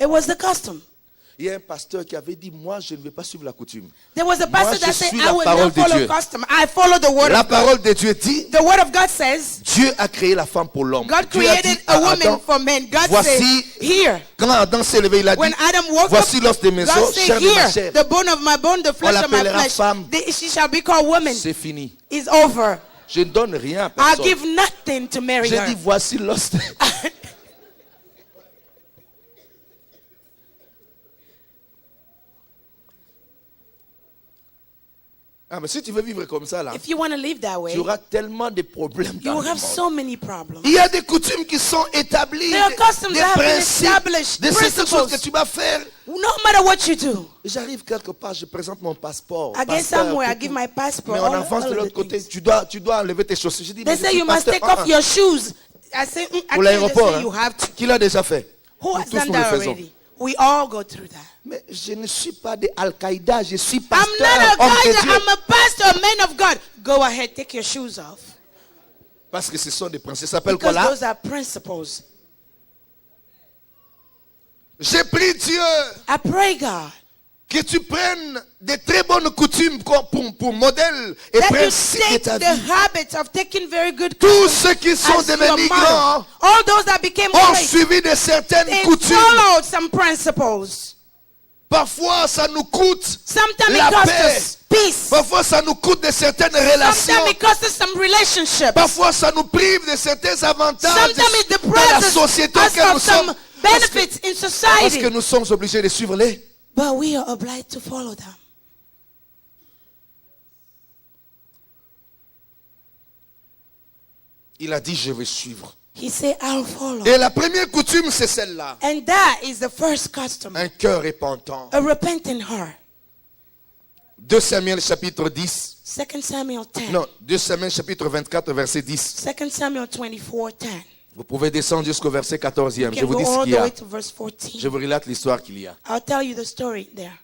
it was the custom. Il y a un pasteur qui avait dit, moi, je ne vais pas suivre la coutume. There was a pastor je that said, suis I la will parole not de follow Dieu. custom. I follow the word La of God. parole de Dieu dit, The word of God says, Dieu a créé la femme pour l'homme. God Dieu a created dit a à woman Adam, for men. God voici, said, here. quand Adam s'est levé, il a dit, When Adam woke up, voici l'os de mes God os, said, chair de ma here, chair. the bone of my bone, the flesh of my l'appellera flesh. femme. She shall be called woman. C'est fini. It's over. Je ne donne rien à I'll personne. give nothing to marry J'ai her. dit, voici l'os. Ah, mais si tu veux vivre comme ça, là, If you want to live that way, tu auras tellement de problèmes you dans will le have monde. so many problems. Il y a des coutumes qui sont établies, There are customs des that have been principes, established, des certaines choses que principles. tu vas faire. No matter what you do, J'arrive quelque part, je présente mon passeport. I get pasteur, somewhere, I tout, give tout. my passport. Mais on all avance de of l'autre the côté. things. Tu dois enlever tes chaussures. Je dis, They mais je say suis you must pasteur. take off your shoes. I say, I Pour can't just l'aéroport, say you hein. have to. Qui l'a déjà fait? Who Nous has tous, done nous le that faisons. already? We all go through that. Mais je ne suis pas de Al-Qaïda, je suis I'm pasteur, not a homme de guy, Dieu. I'm a pastor, a man of God. Go ahead, take your shoes off. Parce que ce sont des principes. Ça s'appelle quoi Because là? those are principles. J'ai pris Dieu I pray, God, que tu prennes de très bonnes coutumes pour modèle et that you principes de take ta the vie. habit of taking very good Tous customs ceux qui sont as your devenus model. grands All those that became ont great, suivi de certaines they coutumes. followed some principles. Parfois, ça nous coûte Sometimes la it costs paix. us peace. Parfois, ça nous coûte de certaines relations. Sometimes it costs us some relationships. Parfois, ça nous prive de certains avantages Sometimes it dans la deprives société us auquel nous of some sommes. benefits in Parce society. que nous sommes obligés de suivre les. But we are obliged to follow them. Il a dit, je vais suivre. He said, I'll follow. Et la première coutume, c'est celle-là. And that is the first custom. Un cœur repentant. A repentant heart. 2 Samuel chapitre 10. 2 Samuel 10. Non, 2 Samuel chapitre 24 verset 10. 2 Samuel 24, 10. Vous pouvez descendre jusqu'au verset 14e. You Je can vous go dis ce all qu'il y the a. way to verse 14. Je vous relate l'histoire qu'il y a. I'll tell you the story there.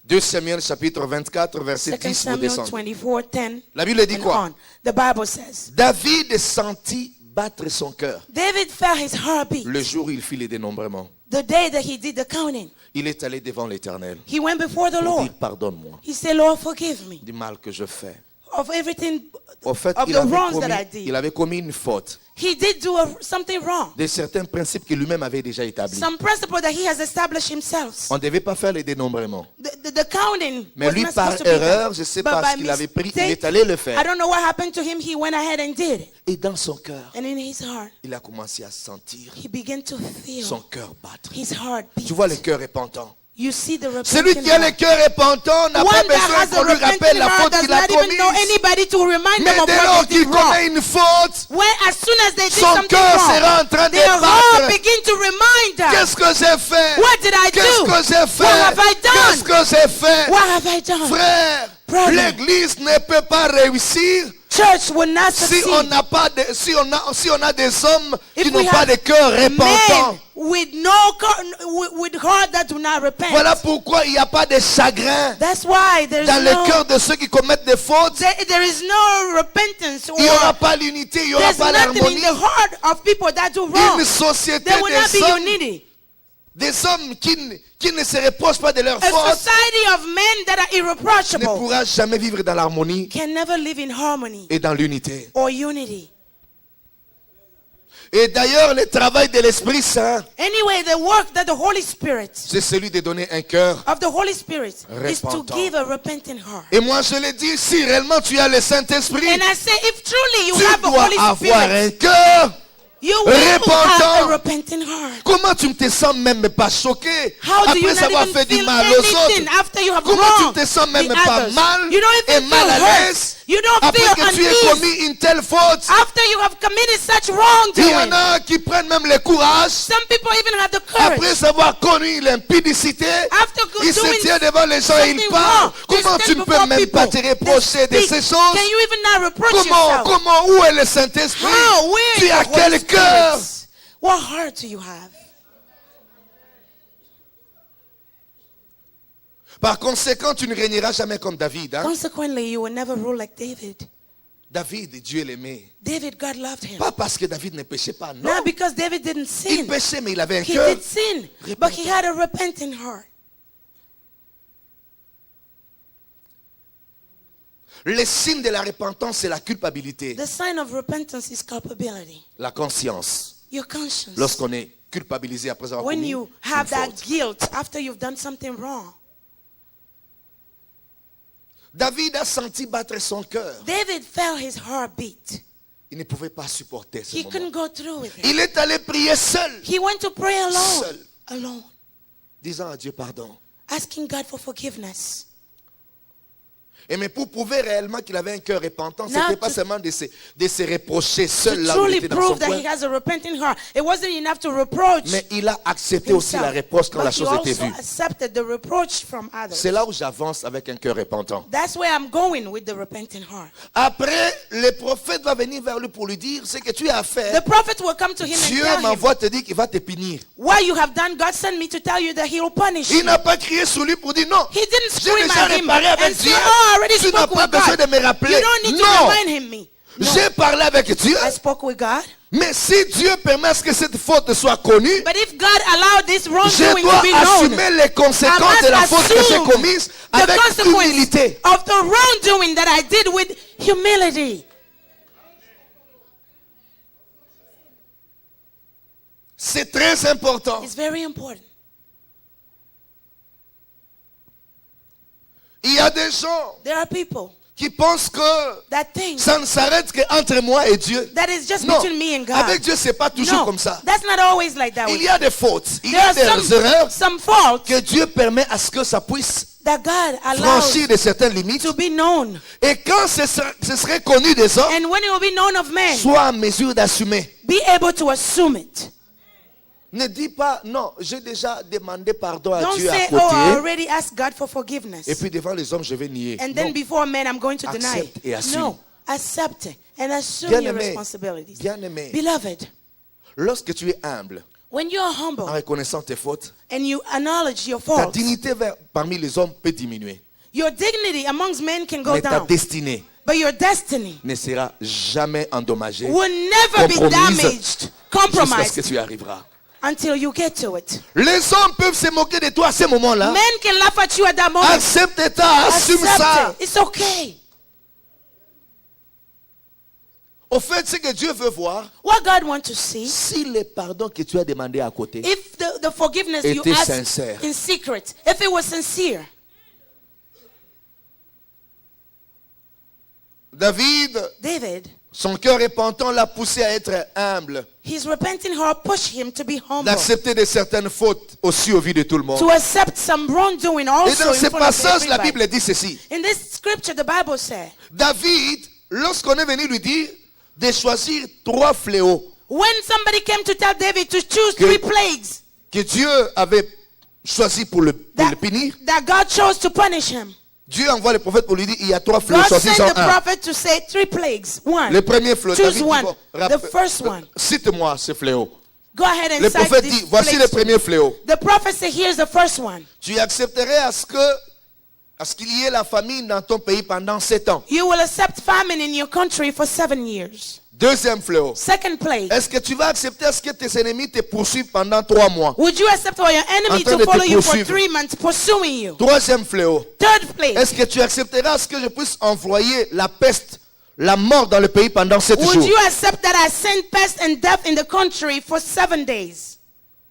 2 Samuel chapitre 24 verset 2 10. Vous Samuel descendez. 24, 10. La Bible dit and quoi? on. The Bible says, David sentit battre son cœur David felt his heart beat le jour où il fit les dénombrements. the day that he did the counting. Il est allé devant l'Éternel He went before the pour Lord. dire pardonne-moi He said, Lord, forgive me du mal que je fais. of everything, Au fait, of il the avait, wrongs that I il did. avait commis une faute He did do something wrong. de certains principes qu'il lui-même avait déjà établis. Some principle that he has established himself. On ne devait pas faire les dénombrements. The counting Mais was lui, not par supposed to be erreur, done. je ne sais But pas by ce qu'il avait pris, il mistake, est allé le I faire. don't know what happened to him. He went ahead and did it. Et dans son cœur, And in his heart, il a commencé à sentir he began to son feel cœur battre. his heart beat. Tu vois le cœur repentant. You see the Celui repentant qui a le heart. cœur repentant n'a pas One that besoin has qu'on a lui rappelle repentant la heart faute does qu'il a not even know commise. anybody to remind Mais them of dès what lors they qu'il did wrong. commet une faute, When as soon as they did son something cœur sera wrong, en train de their heart battre. begin to remind them. Qu'est-ce que j'ai fait? What did I Qu'est-ce do? que j'ai fait? What have I done? Qu'est-ce que j'ai fait? What have I done? Frère, Brother. l'église ne peut pas réussir Church will not si succeed. on n'a pas de, si on a des hommes If qui we n'ont pas have de cœur repentant. Men with no with heart that do not repent. Voilà pourquoi il n'y a pas de chagrin That's why there's dans no le cœur de ceux qui commettent des fautes. there is no repentance or Il n'y aura pas l'unité, il n'y aura there's pas nothing in l'harmonie. the heart of people that do wrong. Une société There will not be des hommes, unity. des hommes qui ne se reprochent pas de leurs A fautes society of men that are ne irreproachable pourra jamais vivre dans l'harmonie can never live in harmony et dans l'unité. or unity. Et d'ailleurs, le travail de l'Esprit Saint, Anyway, the work that the Holy Spirit c'est celui de donner un cœur. of the Holy Spirit is to Repentant. give a repentant heart. Et moi, je le dis, si réellement tu as le Saint-Esprit, And I say, if truly you tu have the dois Holy avoir Spirit, un cœur. you will repentant. have a repentant heart. Comment tu ne te sens même pas choqué How do you après not avoir even fait du feel mal aux anything autres? after you have Comment wronged tu te sens même the pas others? mal You don't et even mal feel à hurt. l'aise You don't après feel que tu aies unease commis une telle faute? after you have committed such Il y en wrongdoing. a qui prennent même le courage Some people even have the courage. après avoir connu l'impudicité. After Il se doing tient devant les gens et il something parle. wrong, they Comment stand tu ne peux before même pas te people. reprocher de They ces speak. choses? Can you even not reproach yourself? Comment, où est le Saint-Esprit? How? Where Tu is as the Holy quel cœur? Spirit? What heart do you have? Par conséquent, tu ne régneras jamais comme David. Hein? Consequently, you will never rule like David. David, Dieu l'aimait. David, God loved him. Pas parce que David ne péchait pas, non. Not because David didn't Il sin. péchait, mais il avait un He cœur. did sin, but he had a repentant heart. Le signe de la repentance, c'est la culpabilité, The sign of repentance is culpability. la conscience. Your conscience. Lorsqu'on est culpabilisé après avoir When commis you une have that faute. guilt after you've done something wrong. David a senti battre son cœur. David felt his heart beat. Il ne pouvait pas supporter ce He moment. couldn't go through with it. Il est allé prier seul, He went to pray alone. Seul. Alone. disant à Dieu pardon. Asking God for forgiveness. Et mais pour prouver réellement qu'il avait un cœur repentant, ce Now n'était pas to- seulement de se reprocher seul To là où il truly était dans son prove that coin. he has a repentant heart. It wasn't enough to reproach Mais il a accepté aussi himself, la réponse quand la but he chose était also vue. accepted the reproach from others. C'est là où j'avance avec un cœur repentant. That's where I'm going with the repentant heart. Après, le prophète va venir vers lui pour lui dire ce que tu as fait. The prophet will come to him and Dieu tell him, m'envoie te dire qu'il va te punir. what you have done, God sent me to tell you that he will punish Il you. n'a pas crié sur lui pour dire non. He didn't J'ai scream déjà at him réparé avec and say, Dieu. oh, I already Tu n'as spoke pas with besoin God. de me rappeler. You don't need to Non. remind him me. No. J'ai parlé avec Dieu. I spoke with God. Mais si Dieu permet à ce que cette faute soit connue, But if God allowed this je wrongdoing dois to be known, assumer les I conséquences must de la faute que j'ai assume commise the avec consequence humilité. of the wrongdoing that I did with humility. C'est très important. It's very important. Il y a des gens There are people qui pensent que that think ça ne s'arrête qu'entre moi et Dieu. that is just Non, between me and God. avec Dieu, c'est pas toujours No, comme ça. that's not always like that. Il With y a des fautes, il y There a are des erreurs some faults que Dieu permet à ce que ça puisse that God allows franchir de certaines limites. to be known. Et quand ce serait connu des hommes, And when it will be known of men, sois en mesure d'assumer. be able to assume it. Ne dis pas, non, j'ai déjà demandé pardon à Don't Dieu à say, oh, I côté. already asked God for forgiveness. Et puis devant les hommes, je vais nier. And then Non. before men, I'm going to deny Accepte et it. assume. No, accept it and assume your Bien-aimé, responsibilities. bien-aimé, Beloved, lorsque tu es humble, when you're en humble reconnaissant tes fautes, and you acknowledge your ta faults, dignité parmi les hommes peut diminuer. your dignity amongst men can go Mais ta down. destinée But your destiny ne sera jamais endommagée will never be compromise damaged, jusqu'à ce que compromised tu y arriveras. until you get to it. Les hommes peuvent se moquer de toi à ce moment-là. Men can laugh at you at that moment. Accepte-ta, assume ça. Accept it. It's okay. Au fait, ce que Dieu veut voir, What God wants to see, si le pardon que tu as demandé à côté if the forgiveness you était asked sincère. in secret, if it was sincere. David, son cœur repentant l'a poussé à être humble, his repenting heart pushed him to be humble, d'accepter de certaines fautes aussi au vu de tout le monde. to accept some wrongdoing Et also dans in ce front of passage, la everybody. Bible dit ceci. In this scripture, the Bible said, David, lorsqu'on est venu lui dire de choisir 3 fléaux when somebody came to tell David to choose Que- 3 plagues que Dieu avait choisi pour le punir, that God chose to punish him, Dieu envoie le prophète pour lui dire il y a 3 fléaux, God choisis sent the un. prophet to say 3 plagues. One. Le premier fléau, Choose David dit, one. bon, The first one. cite-moi ce fléau. Go ahead and Le cite prophète these dit, voici le plagues. premier fléau. The prophet said, here's the first one. Tu accepterais à ce qu'il y ait la famine dans ton pays pendant 7 ans. You will accept famine in your country for 7 years. Deuxième fléau. Second plague. Est-ce que tu vas accepter à ce que tes ennemis te poursuivent pendant 3 mois? Would you accept for your enemy En train to de te follow you for poursuivre. 3 months, pursuing you? Troisième fléau. Third plague. Est-ce que tu accepteras à ce que je puisse envoyer la peste, la mort dans le pays pendant 7 Would jours? you accept that I send pest and death in the country for 7 days?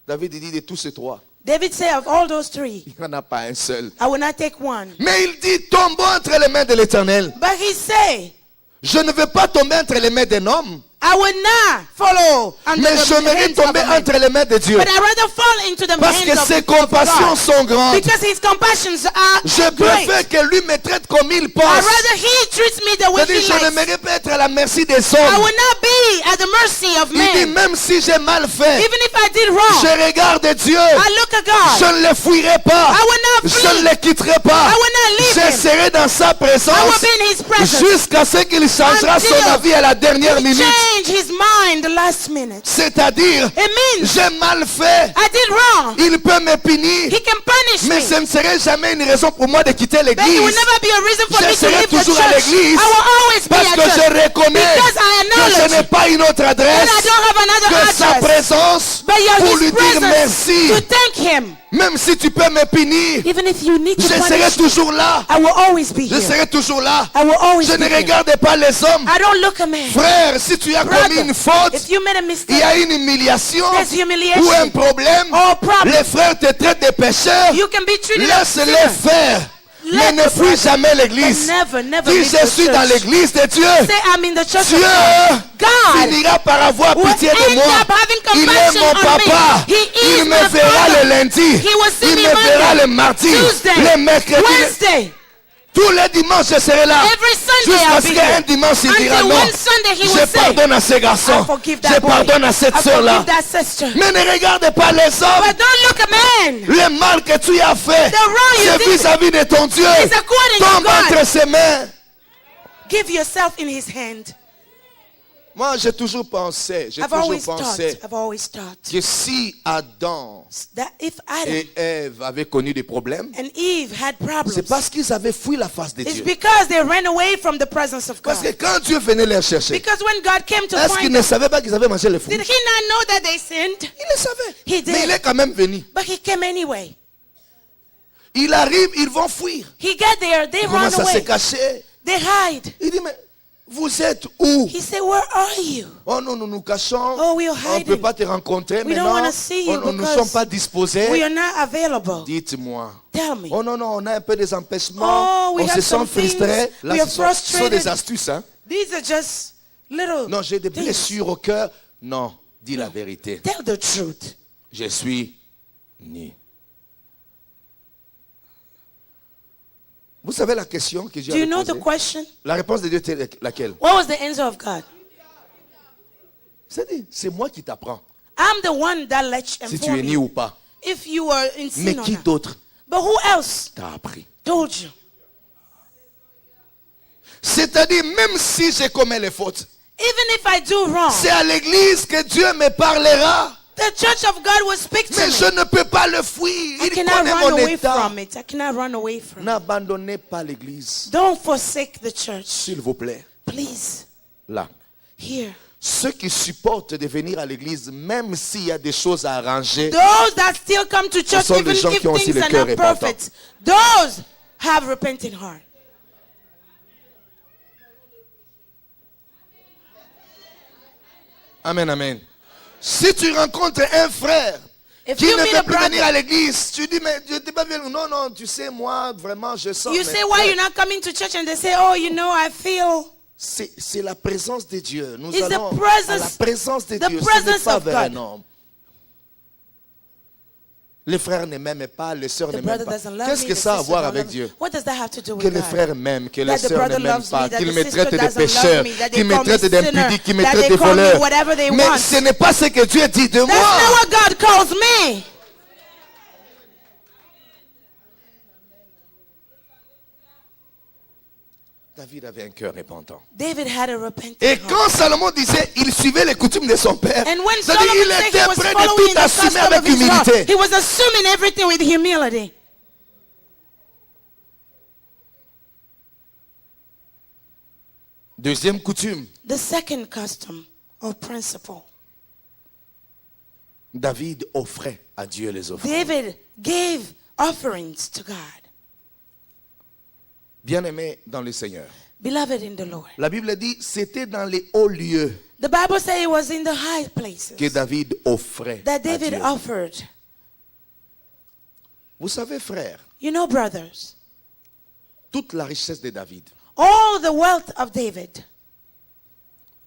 David dit de tous ces 3, David said, of all those 3, il n'y en a pas un seul. I will not take one. Mais il dit, tombons entre les mains de l'Éternel. But he said, Je ne veux pas tomber entre les mains d'un homme, I will not follow under mais the j'aimerais hands of tomber a man. entre les mains de Dieu. But I rather fall into the Parce que hands ses of compassions God. sont grandes. Because his compassions are Je great. préfère que lui me traite comme il I pense. rather he treats me the way C'est-à-dire, he je likes. n'aimerais pas être à la merci des I hommes. will not be at the mercy of Il dit, men. même si j'ai mal fait, Even if I did wrong, je regarde Dieu. I look at Je God. ne le fuirai pas. I will not Je flee. ne le quitterai pas. I will not leave Je him. serai dans sa I will présence be in his presence. jusqu'à ce qu'il changera Until son avis à la dernière He minute. changed his mind the last minute. C'est-à-dire, It means j'ai mal fait. I did wrong. Il peut me punir. He can punish Mais me. ce ne serait jamais une raison pour moi de quitter But it will l'église. never be a reason for Je me to serai leave the toujours à church. I l'église. will always be Parce at que church. je reconnais Because I que je acknowledge n'ai pas une autre that adresse I don't have another que sa address. présence But you're pour lui his dire presence merci. to thank him. Même si tu peux me punir, Even if you need to je serai punish me, toujours là. I will always be Je here. serai toujours là. I will always Je be ne here. regarde pas les hommes. I don't look at men. Frère, si tu as commis Brother, une faute, if you made a il y mistake, a une humiliation there's humiliation ou un problème, or a problem. les frères te traitent de pécheurs, You can be treated as laisse-les sinner. faire. Mais Let ne the fuis jamais l'église. But never Dis, leave je the suis dans church. l'église de Dieu. Say, I'm in the church Dieu of God. God finira par avoir will pitié de end moi. up having Il est compassion mon on papa. me. He is Il me my verra father. le lundi. He will see Il me me verra Monday, le mardi. Tuesday, Le mercredi. Wednesday. Tous les dimanches, je serai là. Every Sunday Jusqu'à I'll ce be qu'un here. dimanche, il dira Until non. one Sunday he Je will say, pardonne à ces garçons. I forgive Je that boy. pardonne à cette I soeur-là. forgive that sister. Mais ne regarde pas les hommes. But don't look at man. Le mal que tu as fait, The wrong you c'est did vis-à-vis de ton Dieu. is according to Tombe God. entre ses mains. Give yourself in his hand. Moi, j'ai toujours pensé I've always thought que si Adam that if Adam et Ève avaient connu des problèmes, and Eve had c'est problems, parce qu'ils avaient fui la face de it's Dieu. because they ran away from the presence of Parce que God. quand Dieu venait les chercher, Because when God came to est-ce find qu'ils them, ne savaient pas qu'ils avaient mangé les fruits? did he not know that they sinned? Il le savait. He did. Mais il est quand même venu. But he came anyway. Il arrive, ils vont fuir. He got there, they Ils run commencent à se away. cacher. They hide. Il dit, mais vous êtes où? He said, where are you? Oh non, nous nous cachons. Oh, we are On ne hiding. peut pas te rencontrer We don't maintenant. wanna see you On ne because sommes pas disposés. We are not available. Dites-moi. Tell me. Oh non, non, on a un peu des empêchements. Oh, we On have se some sent frustrés. things. Là, We are ce sont des frustrated. astuces. Hein? These are just little Non, j'ai des things. blessures au cœur. Non, dis la vérité. Tell the truth. Je suis nu. Vous savez la question que Dieu Do you a know posée? the question? La réponse de Dieu était laquelle? What was the answer of God? C'est moi qui t'apprends. I'm the one that let you Si tu es inform nu you ou pas. if you are in Mais sin or qui not. d'autre But who else t'a appris? told you? C'est-à-dire, même si j'ai commis les fautes, Even if I do wrong, c'est à l'église que Dieu me parlera. the church of God will speak to Mais me. je ne peux pas le fuir. I Il cannot connaît run mon away état. from it. I cannot run away from it. N'abandonnez pas l'église, Don't forsake the church. s'il vous plaît. Please, Là. here. Ceux qui supportent de venir à l'église, même s'il y a des choses à arranger, Those that still come to church, sont even des gens if qui ont aussi things le are cœur not repentant. perfect, those have repentant heart. Amen, amen. Si tu rencontres un frère If qui you ne meet veut a plus venir à brother, l'église, tu dis, mais je t'ai pas vu. Non, non, tu sais, moi, vraiment, je sens. you mais say, why frère, you're not coming to church? And they say, oh, you know, I feel. c'est la présence de Dieu. Nous It's the allons presence- à la présence de the Dieu. Ce presence n'est pas of vers God. un homme. Les frères ne m'aiment pas, les sœurs The ne brother m'aiment pas. doesn't love Qu'est-ce me, que the ça a à sister voir don't avec love me. Dieu? What does that have to do Que with les God? frères m'aiment, que les That the sœurs ne brother m'aiment loves pas, me, that qu'ils the me sister traitent de doesn't love pécheurs, me, that they qu'ils me call me traitent d'impudiques, sinner, qu'ils me that traitent they de call me voleurs. whatever they Mais want. ce n'est pas ce que Dieu dit de That's moi. not what God calls me. David avait un cœur repentant. David had a repentant Et heart. quand Salomon disait, il suivait les coutumes de son père, And when c'est-à-dire Solomon il said he était was prêt de following tout the assumer custom avec of his heart, humilité. he was assuming everything with humility. Deuxième coutume, The second custom or principle, David offrait à Dieu les offrandes. David gave offerings to God. Bien-aimé dans le Seigneur. Beloved in the Lord. La Bible dit, c'était dans les hauts lieux The Bible says it was in the high places que David offrait that à David Dieu. offered. Vous savez, frère, You know, brothers, toute la richesse de David, all the wealth of David,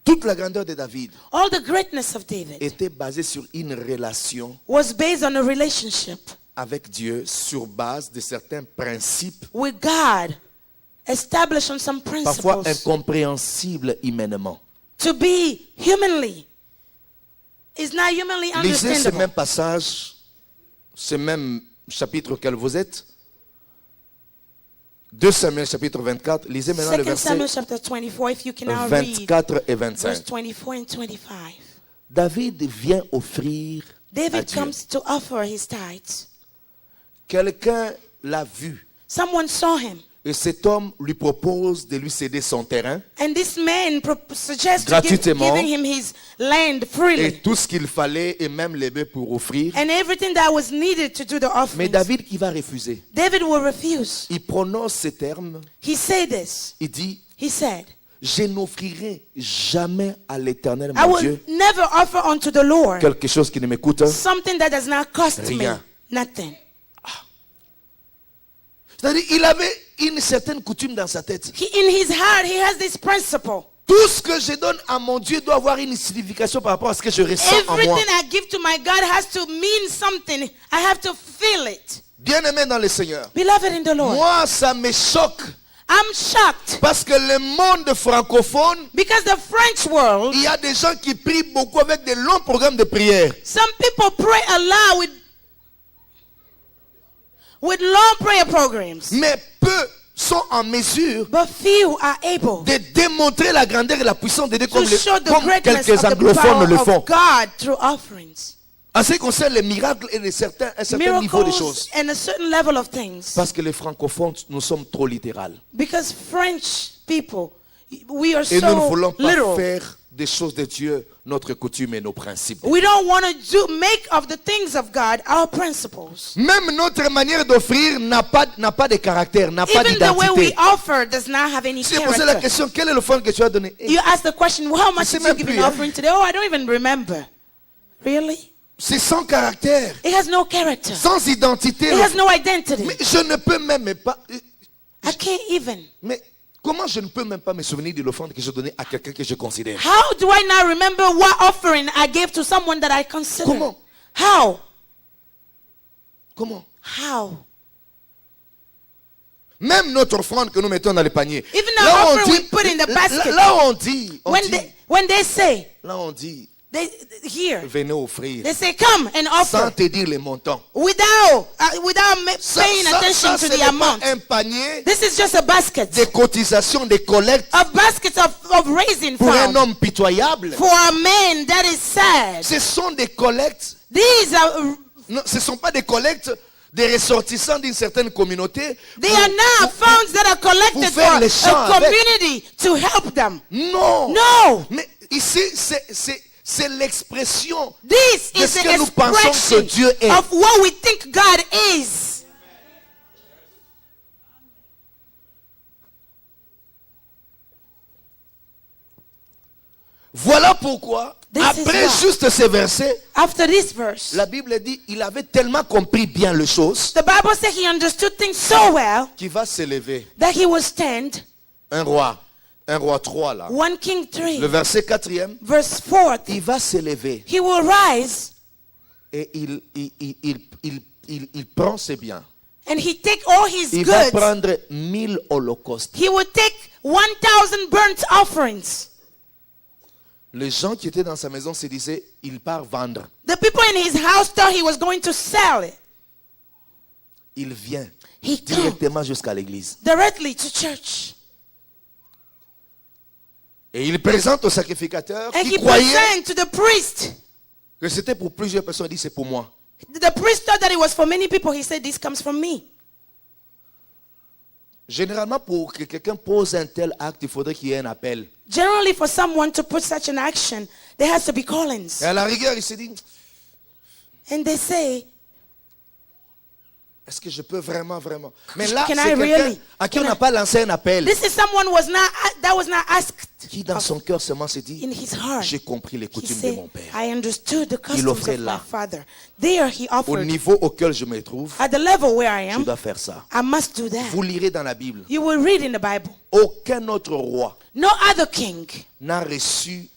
toute la grandeur de David all the greatness of David était basée sur une relation was based on a relationship avec Dieu sur base de certains principes, with God, established on some parfois principles incompréhensibles humainement. to be humanly. It's not humanly Lisez ce understandable. même passage, ce même chapitre auquel vous êtes. 2 Samuel chapitre 24. Lisez maintenant le 2 Samuel verset chapter 24, if you can now read 24 et verse 25. 24 and 25. David vient offrir à David Dieu. comes to offer his tithes. Quelqu'un l'a vu Someone saw him, et cet homme lui propose de lui céder son terrain and this man suggests Gratuitement. giving him his land freely et tout ce qu'il fallait et même les bœufs pour offrir. and everything that was needed to do the Mais offering. David qui va refuser, David will refuse. il prononce ces termes, He said this. il dit, He said, je n'offrirai jamais à l'Éternel I mon will Dieu never offer unto the Lord quelque chose qui ne me coûte. something that does not cost me Rien. nothing. C'est-à-dire, il avait une certaine coutume dans sa tête. In his heart, he has this principle. Tout ce que je donne à mon Dieu doit avoir une signification par rapport à ce que je ressens en moi. Everything I give to my God has to mean something. I have to feel it. Bien-aimé dans le Seigneur, Beloved in the Lord, moi ça me choque I'm shocked Parce que le monde francophone, because the French world, il y a des gens qui prient beaucoup avec de longs programmes de prière. some people pray a lot with long prayer programs, Mais peu sont en mesure but few are able de démontrer la grandeur et la puissance de Dieu to show the comme greatness quelques of the anglophones le power font. of God through offerings, En ce qui concerne les miracles et un certain niveau de miracles, choses. and a certain level of things. Parce que les francophones, nous sommes trop littérales. Because French people, we are Et nous ne so voulons pas literal. faire des choses de Dieu notre coutume et nos principes. We don't want to make of the things of God our principles. Même notre manière d'offrir n'a pas de caractère, n'a pas Even the way we d'identité. offer does not have any J'ai posé la character. question, quel est l'offrande que tu as donné? You ask the question, well, how much sais did you même give plus, in hein. offering today? Oh, I don't even remember. Really? C'est sans caractère, It has no character. sans identité. It has no identity. Mais je ne peux même pas. I can't even. Mais comment je ne peux même pas me souvenir de l'offrande que j'ai donnée à quelqu'un que je considère? How do I not remember what offering I gave to someone that I consider? Comment? How? Comment? How? Même notre offrande que nous mettons dans le panier. Even the offering we put in the basket. Là on dit, When they say, là on dit, here, venez offrir, they say, come and sans offer te dire les montants. without Ça, paying attention ce to the n'est amount. pas un panier This is just a basket. de cotisations, de collectes A basket of raising pour un funds homme pitoyable. for a man that is sad. Ce sont des collectes. These are, Non, ce ne sont pas des collectes des ressortissants d'une certaine communauté. they are not funds that are collected pour for faire les champs a avec. community to help them. Non. No. Mais ici, c'est l'expression This de is ce the que nous pensons que expression Dieu est. of what we think God is. Voilà pourquoi, This is après why. juste ces versets, After this verse, la Bible dit il avait tellement compris bien les choses the Bible said he understood things so well qu'il va s'élever. that he will stand. Un roi 3 là. 1 King 3, Le verset 4e, verse 4. il va s'élever He will rise et il prend ses biens. and he take all his Il va goods. prendre 1000 holocaustes. He will take 1,000 burnt offerings. Les gens qui étaient dans sa maison se disaient, il part vendre. The people in his house thought he was going to sell it. Il vient He comes directement jusqu'à l'église. directly to church. Et il présente au sacrificateur And qui he croyait present to the priest. que c'était pour plusieurs personnes. Il dit, c'est pour moi. The priest thought that it was for many people. He said, this comes from me. Généralement, pour que quelqu'un pose un tel acte, il faudrait qu'il y ait un appel. Generally, for someone to put such an action, there has to be callings. Et à la rigueur, il se dit, And they say, est-ce que je peux vraiment? Mais là, Can c'est I quelqu'un really? à qui on Can n'a I? pas lancé un appel. this is someone that was not asked Qui dans son cœur seulement se dit, in his heart. j'ai compris les He coutumes de said, mon père. I understood the customs offrait of my là. father. There he Au offered. niveau auquel je me trouve, At the level where I je am, dois faire ça. I must do that. Vous lirez dans la Bible, You will read in the Bible. aucun autre roi No other king n'a reçu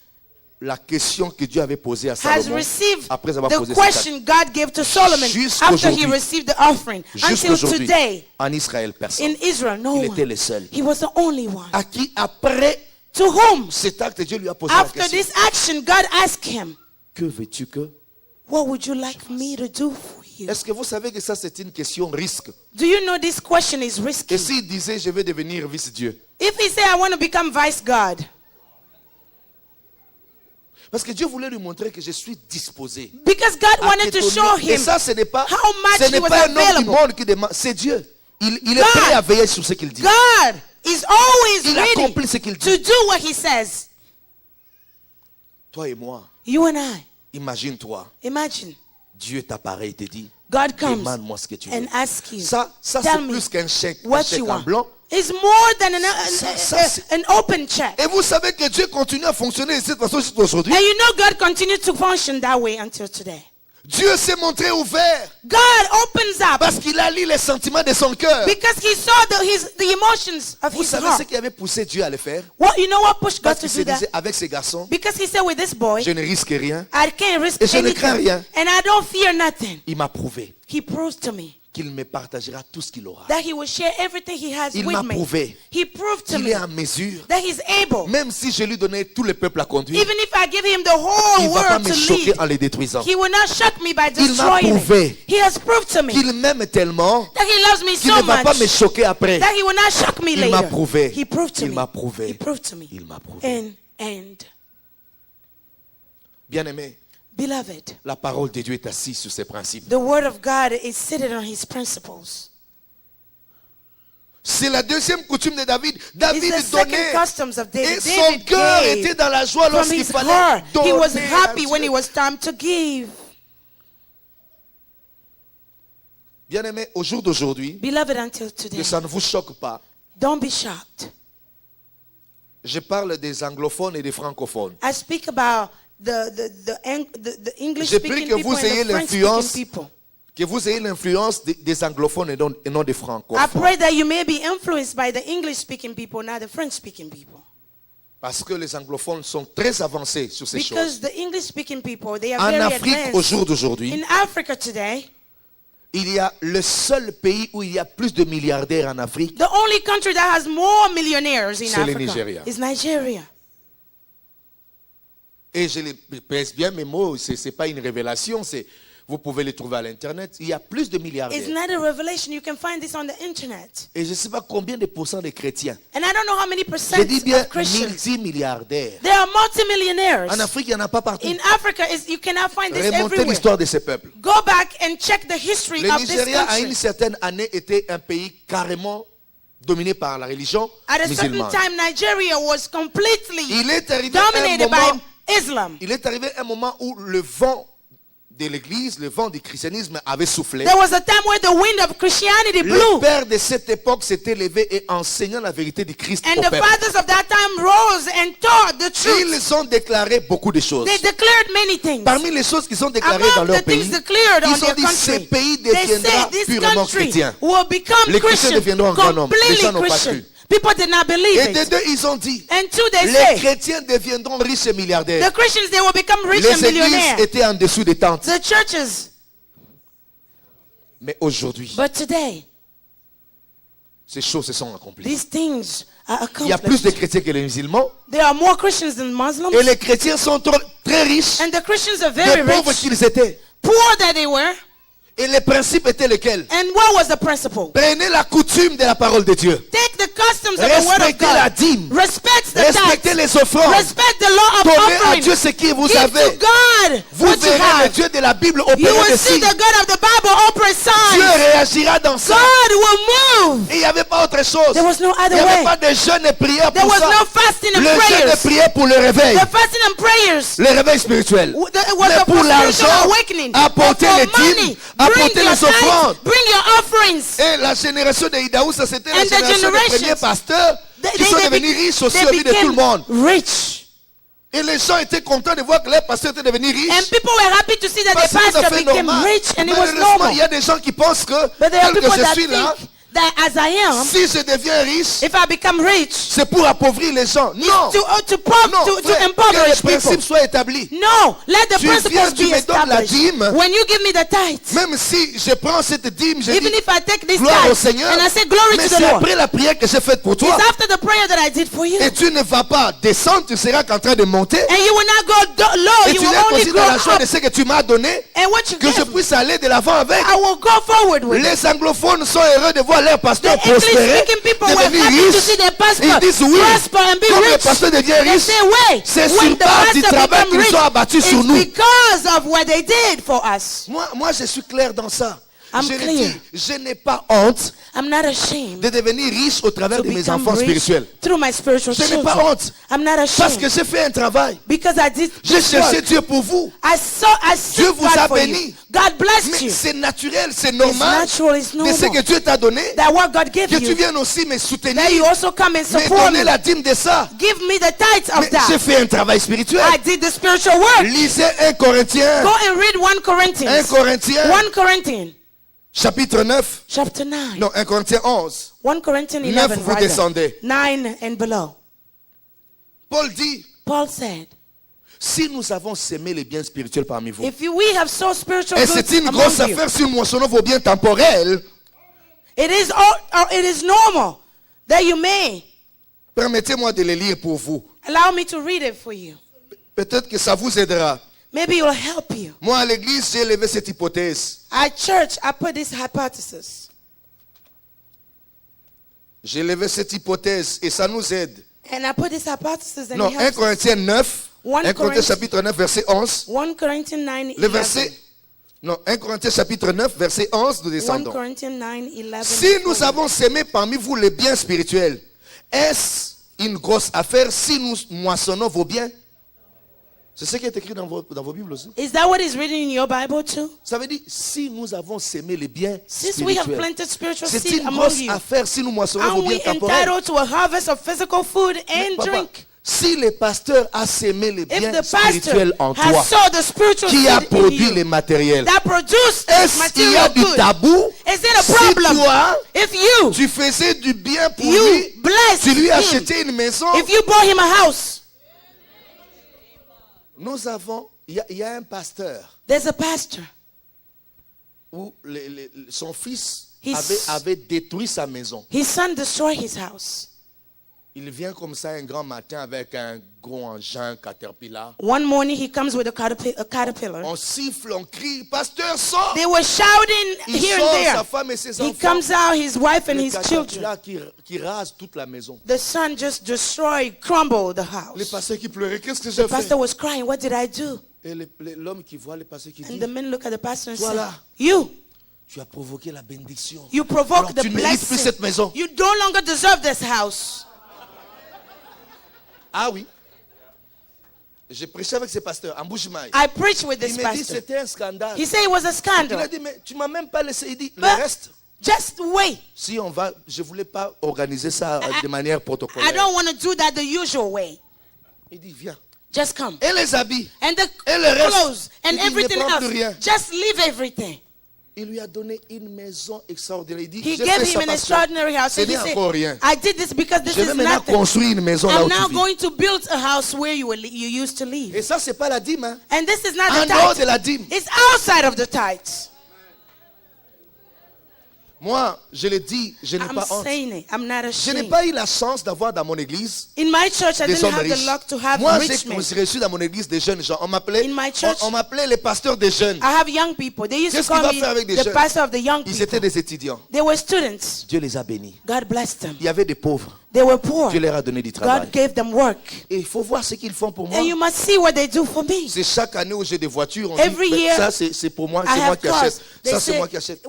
la question que Dieu avait posée à has Salomon received après avoir the posé cette question God gave to Solomon Jusqu'à after he aujourd'hui. received the offering. Until Jusqu'aujourd'hui, today, en Israël, personne. in Israel, no Il one. était le seul. He was the only one. À qui, après To whom, cet acte, Dieu lui a posé la after question. this action, God asked him, Que veux-tu que? what would you like me to do for you? Est-ce que vous savez que ça, c'est une question risque? Do you know this question is risky? Et s'il disait, je vais devenir vice-dieu? If he said, I want to become vice God, Parce que Dieu voulait lui montrer que je suis disposé. because God à wanted te to donner. show Et him ça, ce n'est pas, how much ce he n'est was pas un homme du available. monde qui demande, c'est Dieu. Il est God. prêt à veiller sur ce qu'il dit. God is always Il ready accomplit ce qu'il to dit. do what he says. Toi et moi, You and I, imagine-toi, imagine, Dieu t'apparaît et te dit, God comes demande-moi ce que tu veux. and asks you, Ça tell c'est me plus qu'un chèque, what you en want. blanc. It's more than Ça, an open check. Et vous savez que Dieu continue à fonctionner de cette façon jusqu'à aujourd'hui. And you know God continued to function that way until today. Dieu s'est montré ouvert God opens up parce qu'il a lu les sentiments de son cœur. because he saw the emotions of Vous his savez heart. ce qui avait poussé Dieu à le faire? You know what pushed God Parce to qu'il se do that? disait, avec ces garçons, Because he said, with this boy, je ne risque rien. I can't risk Et je ne crains anything. rien. And I don't fear nothing. Il m'a prouvé. He proves to me qu'il me partagera tout ce qu'il aura. that he will share everything he has Il with m'a me. prouvé He proved to qu'il me est en mesure, that he's able. même si je lui donnais tout le peuple à conduire, Even if I give him the whole il ne va pas world me to choquer lead, en les détruisant. he will not shock me by Il m'a destroying prouvé it. He has proved to me Qu'il m'aime tellement that he loves me qu'il so ne va pas me much choquer après. that he will not shock me Il m'a later. prouvé. He proved to Il me. m'a prouvé. He proved to me. Il m'a prouvé. And Bien-aimé, beloved, la parole de Dieu est assise sur ses principes. the word of God is seated on his principles. C'est la deuxième coutume de David. It's David the second donnait customs of David. et son David cœur gave était dans la joie from lorsqu'il his fallait heart. He was donner happy à when Dieu. it was time to give. Bien-aimé, au jour d'aujourd'hui, Beloved, until today, que ça ne vous choque pas, don't be shocked. je parle des anglophones et des francophones. I speak about the English J'ai pris speaking que people vous ayez and the French l'influence speaking people. Que vous ayez l'influence des anglophones et non des I francophones. pray that you may be influenced by the English speaking people, not the French speaking people. Parce que les anglophones sont très avancés sur ces choses. Because the English speaking people, they are En very Afrique, au advanced. jour d'aujourd'hui, In Africa today, il y a le seul pays où il y a plus de milliardaires en Afrique. the only country that has more millionaires in C'est le Africa Nigeria. is Nigeria. Et je pèse bien mes mots, ce n'est pas une révélation, vous pouvez les trouver à l'internet. Il y a plus de It's milliardaires. not a revelation. You can find this on the internet. Et je ne sais pas combien de pourcents de chrétiens. And I don't know how many Je percent dis bien of Christians. multimilliardaires. There are multimillionaires. En Afrique, il n'y en a pas partout. In Africa, you cannot find this Remontez everywhere. l'histoire de ces peuples. Go back and check the history Le of this Nigeria, à country. une certaine année, était un pays carrément dominé par la religion At a certain musulmane. time, Nigeria was completely Il est arrivé un dominated moment, by Islam. il est arrivé un moment où le vent de l'église, le vent du christianisme avait soufflé. There was a time where the wind of Christianity Le blew. père de cette époque s'était levé et enseignant la vérité du Christ And au the peuple. fathers of that time rose and taught the truth. Ils ont déclaré beaucoup de choses. They declared many things. Parmi les choses qu'ils ont déclarées dans Among leur the things pays, declared on ils ont their dit ce country, pays they deviendra said this purement country chrétien. will become Les chrétiens Christian, deviendront un grand nombre. Les gens completely n'ont pas Christian. cru. People did not believe Et de it. deux, ils ont dit, And two, they les say, chrétiens deviendront riches et milliardaires. the Christians, they will become rich Les and églises millionaires. étaient en dessous des tentes. The churches. Mais aujourd'hui, But today, ces choses se sont accomplies. these things are Il y a plus de accomplished. chrétiens que les musulmans. There are more Christians than Muslims. Et les chrétiens sont très riches, And the Christians are very des pauvres rich. qu'ils étaient. Poor that they were. Et les principes étaient lesquels? And what was the principle? Prenez la coutume de la parole de Dieu. Take the customs of the word of Respectez la God. dîme. Respect the Respectez tithes. les offrandes. Respect the law of Donnez à offering. Dieu ce que vous Give avez. to God Vous what you verrez le have. Dieu de la Bible You opérer will des see signes. the God of the Bible operate Dieu signs. réagira dans ça. God will move. Et il n'y avait pas autre chose. There was no Il other n'y avait way. pas de jeûne et prière There pour was ça. no fasting and Le jeûne et prayers. prière pour le réveil. The fasting and prayers Le réveil spirituel. it was Mais a pour l'argent, spiritual awakening. apportez But les for money, dîmes, apportez bring your les offrandes. tithes, bring your offerings. Et la génération de Idaoussa, c'était la And the génération des generations, premiers pasteurs qui sont devenus riches aussi au milieu de tout le monde. rich. Et les gens étaient contents de voir que les pasteurs étaient devenus And riches. people were happy to see that Parce the que c'est tout à pastor fait became normal. rich and it was Malheureusement, normal. il y a des gens qui pensent que But there are tel que people je that suis là, think that as I am, si je deviens riche, if I become rich, c'est pour appauvrir les gens. Non. Non, to frère, que impoverish les principes people. soient établis. No, let the Tu viens, principles tu be me donnes la established. dîme. When you give me the tithes, Même si je prends cette dîme, je even dis if I take this gloire au tithe Seigneur, and I say glory mais to the c'est Lord, après la prière que j'ai faite pour toi. it's after the prayer that I did for you. Et tu ne vas pas descendre, tu seras qu'en train de monter. And you will not go low, Et you tu will n'es only aussi go dans la joie up. de ce que tu m'as donné, And what you que je give, puisse aller de l'avant avec. I will go forward with. Les anglophones sont heureux de voir leur pasteur The English prospérer, speaking people were devenir happy to riches. see their pastor Ils disent oui, prosper and be comme le rich. pasteur devient They riche, say, wait, c'est when sur the base du pastor travail become qu'ils rich, ont abattu sur it's nous. because of what they did for us. Moi, je suis clair dans ça. I'm Je le clear. dis, je n'ai pas honte I'm not ashamed de devenir riche au travers to de mes become enfants rich spirituels. through my spiritual Je n'ai children. pas honte. I'm not Parce que ashamed j'ai fait un travail. because I did J'ai this cherché work. Dieu pour vous. I Dieu sought vous a God for béni. you. God blessed Mais you. c'est naturel, c'est normal natural, it's de ce normal. que Dieu t'a donné, That what God gave que tu you, viennes aussi me soutenir, that you also come and me support donner me. la dîme de ça. Give me the tithes Mais of that. j'ai fait un travail spirituel. I did the spiritual work. Lisez 1 Corinthiens, Go and read 1 Corinthians. 1 Corinthiens, 1 Corinthians chapitre 9, chapter 9. non, 1 Corinthiens 11. 1 Corinthians 11, 9, vous rather. descendez. 9 and below. Paul dit, Paul said, Si nous avons sémé les biens spirituels parmi vous, If we have sown spiritual et goods c'est une among grosse you, affaire si nous moissonnons vos biens temporels, it is normal that you may. permettez-moi de les lire pour vous. Allow me to read it for you. Peut-être que ça vous aidera. Maybe it will help you. Moi, à l'église, j'ai levé cette hypothèse. At church, I put this hypothesis. J'ai levé cette hypothèse et ça nous aide. And I put this hypothesis and Non, it 1 helps us. Corinthiens 9, 1 1 Corinthiens Corinthians- chapitre 9, verset 11. 1 Corinthians 9, Le 11. verset, non, 1 Corinthiens chapitre 9, verset 11, nous 1 descendons. Corinthians 9, 11. Si nous avons sémé parmi vous les biens spirituels, est-ce une grosse affaire si nous moissonnons vos biens? C'est ce qui est écrit dans vos Bibles aussi. Is that what is written in your Bible too? Ça veut dire, si nous avons sémé les biens Since we have spirituels, planted spiritual c'est seed une among grosse you, affaire si nous moissonnons aren't vos we biens temporels. entitled to a harvest of physical food Mais and papa, drink? si le pasteur a sémé les If biens the spirituels pastor en toi, has sowed the spiritual qui a seed in produit you les matériels, that produced est-ce qu'il y a material du good, tabou is it a si problem toi, if you tu faisais du bien pour You lui, blessed tu lui him. achetais une maison? if you bought him a house? Nous avons, il y a un pasteur There's a pastor. où son fils His- avait détruit sa maison. His son destroyed his house. Il vient comme ça un grand matin avec un gros engin Caterpillar. One morning he comes with a caterpillar. On siffle, on crie, pasteur, sort! They were shouting Il here sort, and sa there. femme et ses He enfants. comes out, his wife and Le his children. Caterpillar qui rase toute la maison. The son just destroyed, crumbled the Le house. pasteur qui pleurait, qu'est-ce que j'ai The fait? pastor was crying, what did I do? Et l'homme qui voit le pasteur qui dit, And the men look at the pastor and say, Voilà. you tu as provoqué la bénédiction. provoke Alors, the tu ne mérites plus blessing. cette maison. You no longer deserve this house. Ah oui. J'ai prêché avec ce pasteur en Bouche-Maille. I preached with Il this me dit pastor. c'était un scandale. He said it was a Il a scandal. dit mais tu m'as même pas laissé. Il dit le But reste. just wait. Si on va, je voulais pas organiser ça de manière I protocolaire. don't want to do that the usual way. Il dit viens. Just come. Et les habits. And the Et le reste. clothes and Il dit, ne everything prends plus else. rien. Just leave everything. Il lui a donné une maison extraordinaire. Il dit He j'ai gave fait him ça an parce que extraordinary house. ce And he n'est said, encore rien. I did this because this Je vais is maintenant nothing. construire une maison là I'm où now tu vis. going to build a house where you used to live. Et ça c'est pas la dîme. Hein. And this is not En the dehors de tithe. la dîme. It's outside of the tithes. Moi, je le dis, je n'ai I'm pas honte. saying it. I'm not Je n'ai ashamed. pas eu la chance d'avoir dans mon église In my church, I des didn't hommes have the riches. luck to have Moi, rich men. j'ai reçu dans mon église des jeunes gens. On m'appelait, In my church- on m'appelait les pasteurs des jeunes. I have young people. They used to Qu'est-ce qu'il call va me faire avec des the jeunes? pastor of the young Ils étaient people. des étudiants. They were students. Dieu les a bénis. God blessed them. Il y avait des pauvres. They were poor. Dieu leur a donné du travail. God gave them work. Et il faut voir ce qu'ils font pour moi. And you must see what they do for me. C'est chaque année où j'ai des voitures. On Every dit, year, ça c'est pour moi, I c'est moi have qui cars. achète. They Ça c'est say, moi qui achète.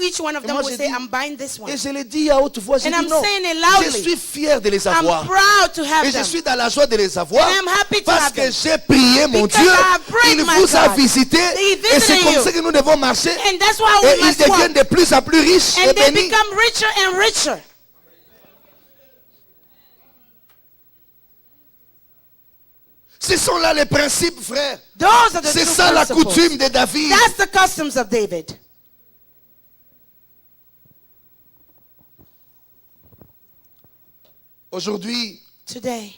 each one of Et them moi, will j'ai say, dit- I'm buying this one. Et je l'ai dit à haute voix. J'ai And dit I'm non. saying it loudly. Je suis fier de les I'm avoir. proud to have Et je them. suis dans la joie de les avoir. And I'm happy to Parce have que them. j'ai prié mon Because Dieu. I have prayed Il my vous a God. visité. He Et c'est visited comme you. ça que nous devons marcher. And that's why Et we ils must deviennent walk. de plus en plus riches et And they bénis. become richer and richer. Ce sont là les principes, frères. Those are the C'est true ça la principles. coutume de David. That's the customs of David. Aujourd'hui, Today,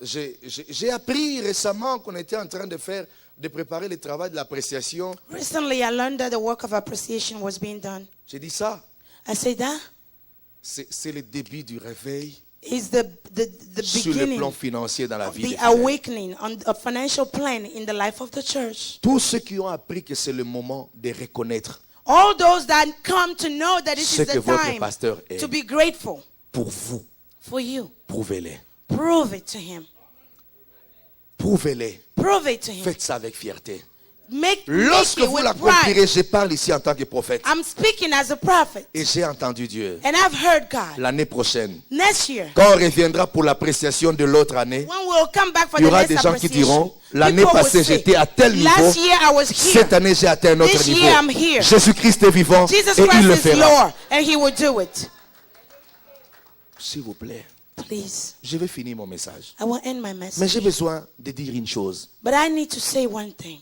j'ai appris récemment qu'on était en train de préparer le travail de l'appréciation. recently I learned that the work of appreciation was being done. J'ai dit ça, I say that c'est le début du réveil is the sur le beginning plan financier dans la of vie. the des fidèles. awakening on a financial plan in the life of the church. Tous ceux qui ont appris que c'est le moment de reconnaître All those that come to know that this Ce is que the votre time pasteur est. to be grateful pour vous, for you. prouvez-les. Prove it to him. Prouvez-les. Prove it to him. Faites ça avec fierté. Make Lorsque it vous with l'accomplirez, pride. je parle ici en tant que prophète. I'm speaking as a prophet, Et j'ai entendu Dieu. and I've heard God. L'année prochaine, Next year, quand on reviendra pour l'appréciation de l'autre année, when we'll come back for il y the aura next des gens qui appreciation, diront, l'année people will passée say, j'étais à tel niveau, last year I was cette here. année j'ai atteint un autre This niveau. year I'm here. Jésus-Christ est vivant Jesus et il le Christ is fera. Lord, and he will do it. S'il vous plaît, Please, je vais finir mon message. I will end my Mais j'ai message. besoin de dire une chose. But I need to say one thing.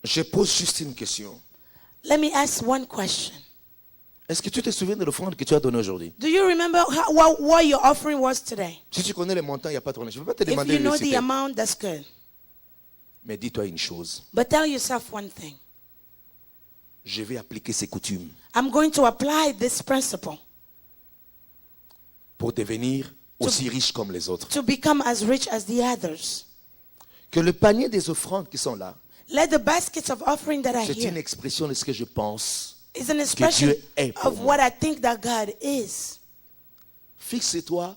Je pose juste une question. Let me ask one question. Est-ce que tu te souviens de l'offrande que tu as donnée aujourd'hui? Do you remember what your offering was today? Si tu connais les montants, il n'y a pas de problème. Je ne peux pas te If demander you de know le the citer. amount, that's good. Mais dis-toi une chose. But tell yourself one thing. Je vais appliquer ces coutumes I'm going to apply this principle pour devenir aussi riche comme les autres. to become as rich as the others. Que le panier des offrandes qui sont là, Let the baskets of offering that are c'est une here expression de ce que je pense. is an expression Dieu est pour of moi. what I think that God is. Fixe-toi.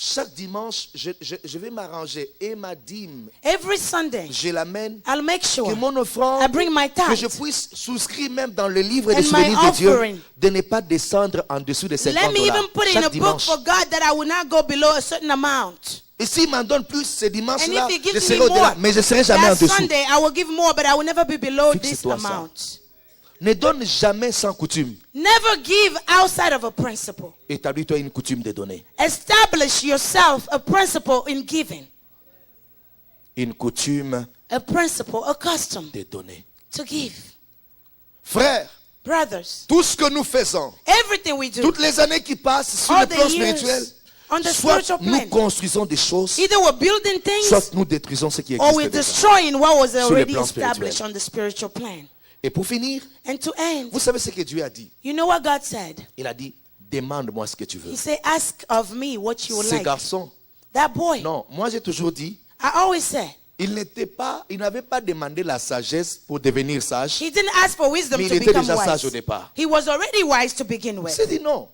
Chaque dimanche, je vais m'arranger. Et ma dîme, Every Sunday, je l'amène. I'll make sure Que mon offrande, I bring my que je tithes. puisse souscrire même dans le livre des And my souvenirs de Dieu, offering. de ne pas descendre en dessous de 50 Let me even put it in a chaque book dimanche. for God that I will not go below a certain amount. Et s'il m'en donne plus ce And dimanche-là, if He je gives serai me au-delà. more, Mais je ne serai jamais en that dessous. Sunday I will give more, but I will never be below this Fixe-toi ça. amount. Ne donne jamais sans coutume. Never give outside of a principle. Établis-toi une coutume de donner. Establish yourself a principle in giving. Une coutume A principle, a custom de donner. to give. Frères, Brothers, tout ce que nous faisons, everything we do, toutes les années qui passent sur all le plan the spirituel, years on the soit spiritual nous plan, construisons des choses, either we're building things soit nous détruisons ce qui or we're existe déjà. destroying what was le already plan established spirituel. on the spiritual plan. Et pour finir, And to end, vous savez ce que Dieu a dit? you know what God said? Il a dit, demande-moi ce que tu veux. He said, ask of me what you would Ces like. garçons, That boy, non, moi j'ai toujours dit, I always said, il n'avait pas demandé la sagesse pour devenir sage. he didn't ask for wisdom Mais il to était become déjà sage au wise. départ. He was already wise to begin Il with. s'est dit non,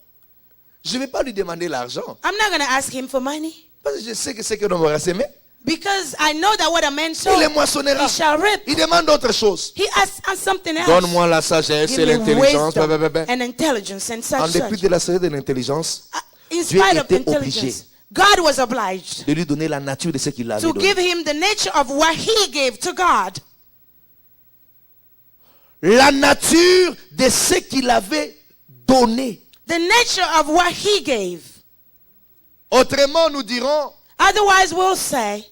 je ne vais pas lui demander l'argent. I'm not going to ask him for money Parce que je sais que c'est que l'homme aura semé, because I know that what a man il sows, les moissonnera. he shall reap. Il demande autre chose. He asks something else. Donne-moi la sagesse Give et me l'intelligence. wisdom and intelligence and En such. dépit de la sagesse et de l'intelligence, In Dieu spite of était intelligence, God was obliged de lui donner la nature de ce qu'il avait to donné. give him the nature of what he gave to God. La nature de ce qu'il avait donné. The nature of what he gave. Autrement, nous dirons, Otherwise, we'll say,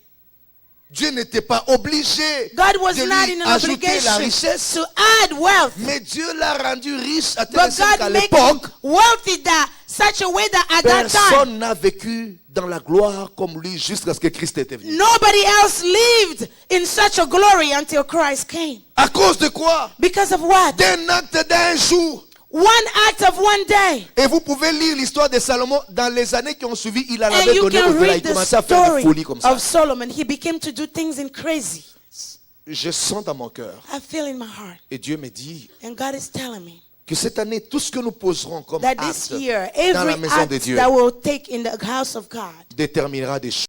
Dieu n'était pas obligé God was de not lui in an ajouter la obligation richesse, to add wealth. mais Dieu l'a rendu riche à tel But point qu'à God made l'époque, him wealthy that such a way that at that time, personne n'a vécu dans la gloire comme lui jusqu'à ce que Christ était venu. nobody else lived in such a glory until Christ came. À cause de quoi? Because of what? D'un acte d'un jour. One act of one day. Et vous pouvez lire l'histoire de Salomon dans les années qui ont suivi. Il en And avait you donné can au-delà. read Il the commençait à faire des story folies comme ça. of Solomon. He became to do things in crazy. Je sens dans mon cœur. I feel in my heart. Et Dieu me dit And God is telling me que cette année, tout ce que nous poserons comme that this acte year, dans la every maison de act Dieu that we'll take in the house of God déterminera des choses.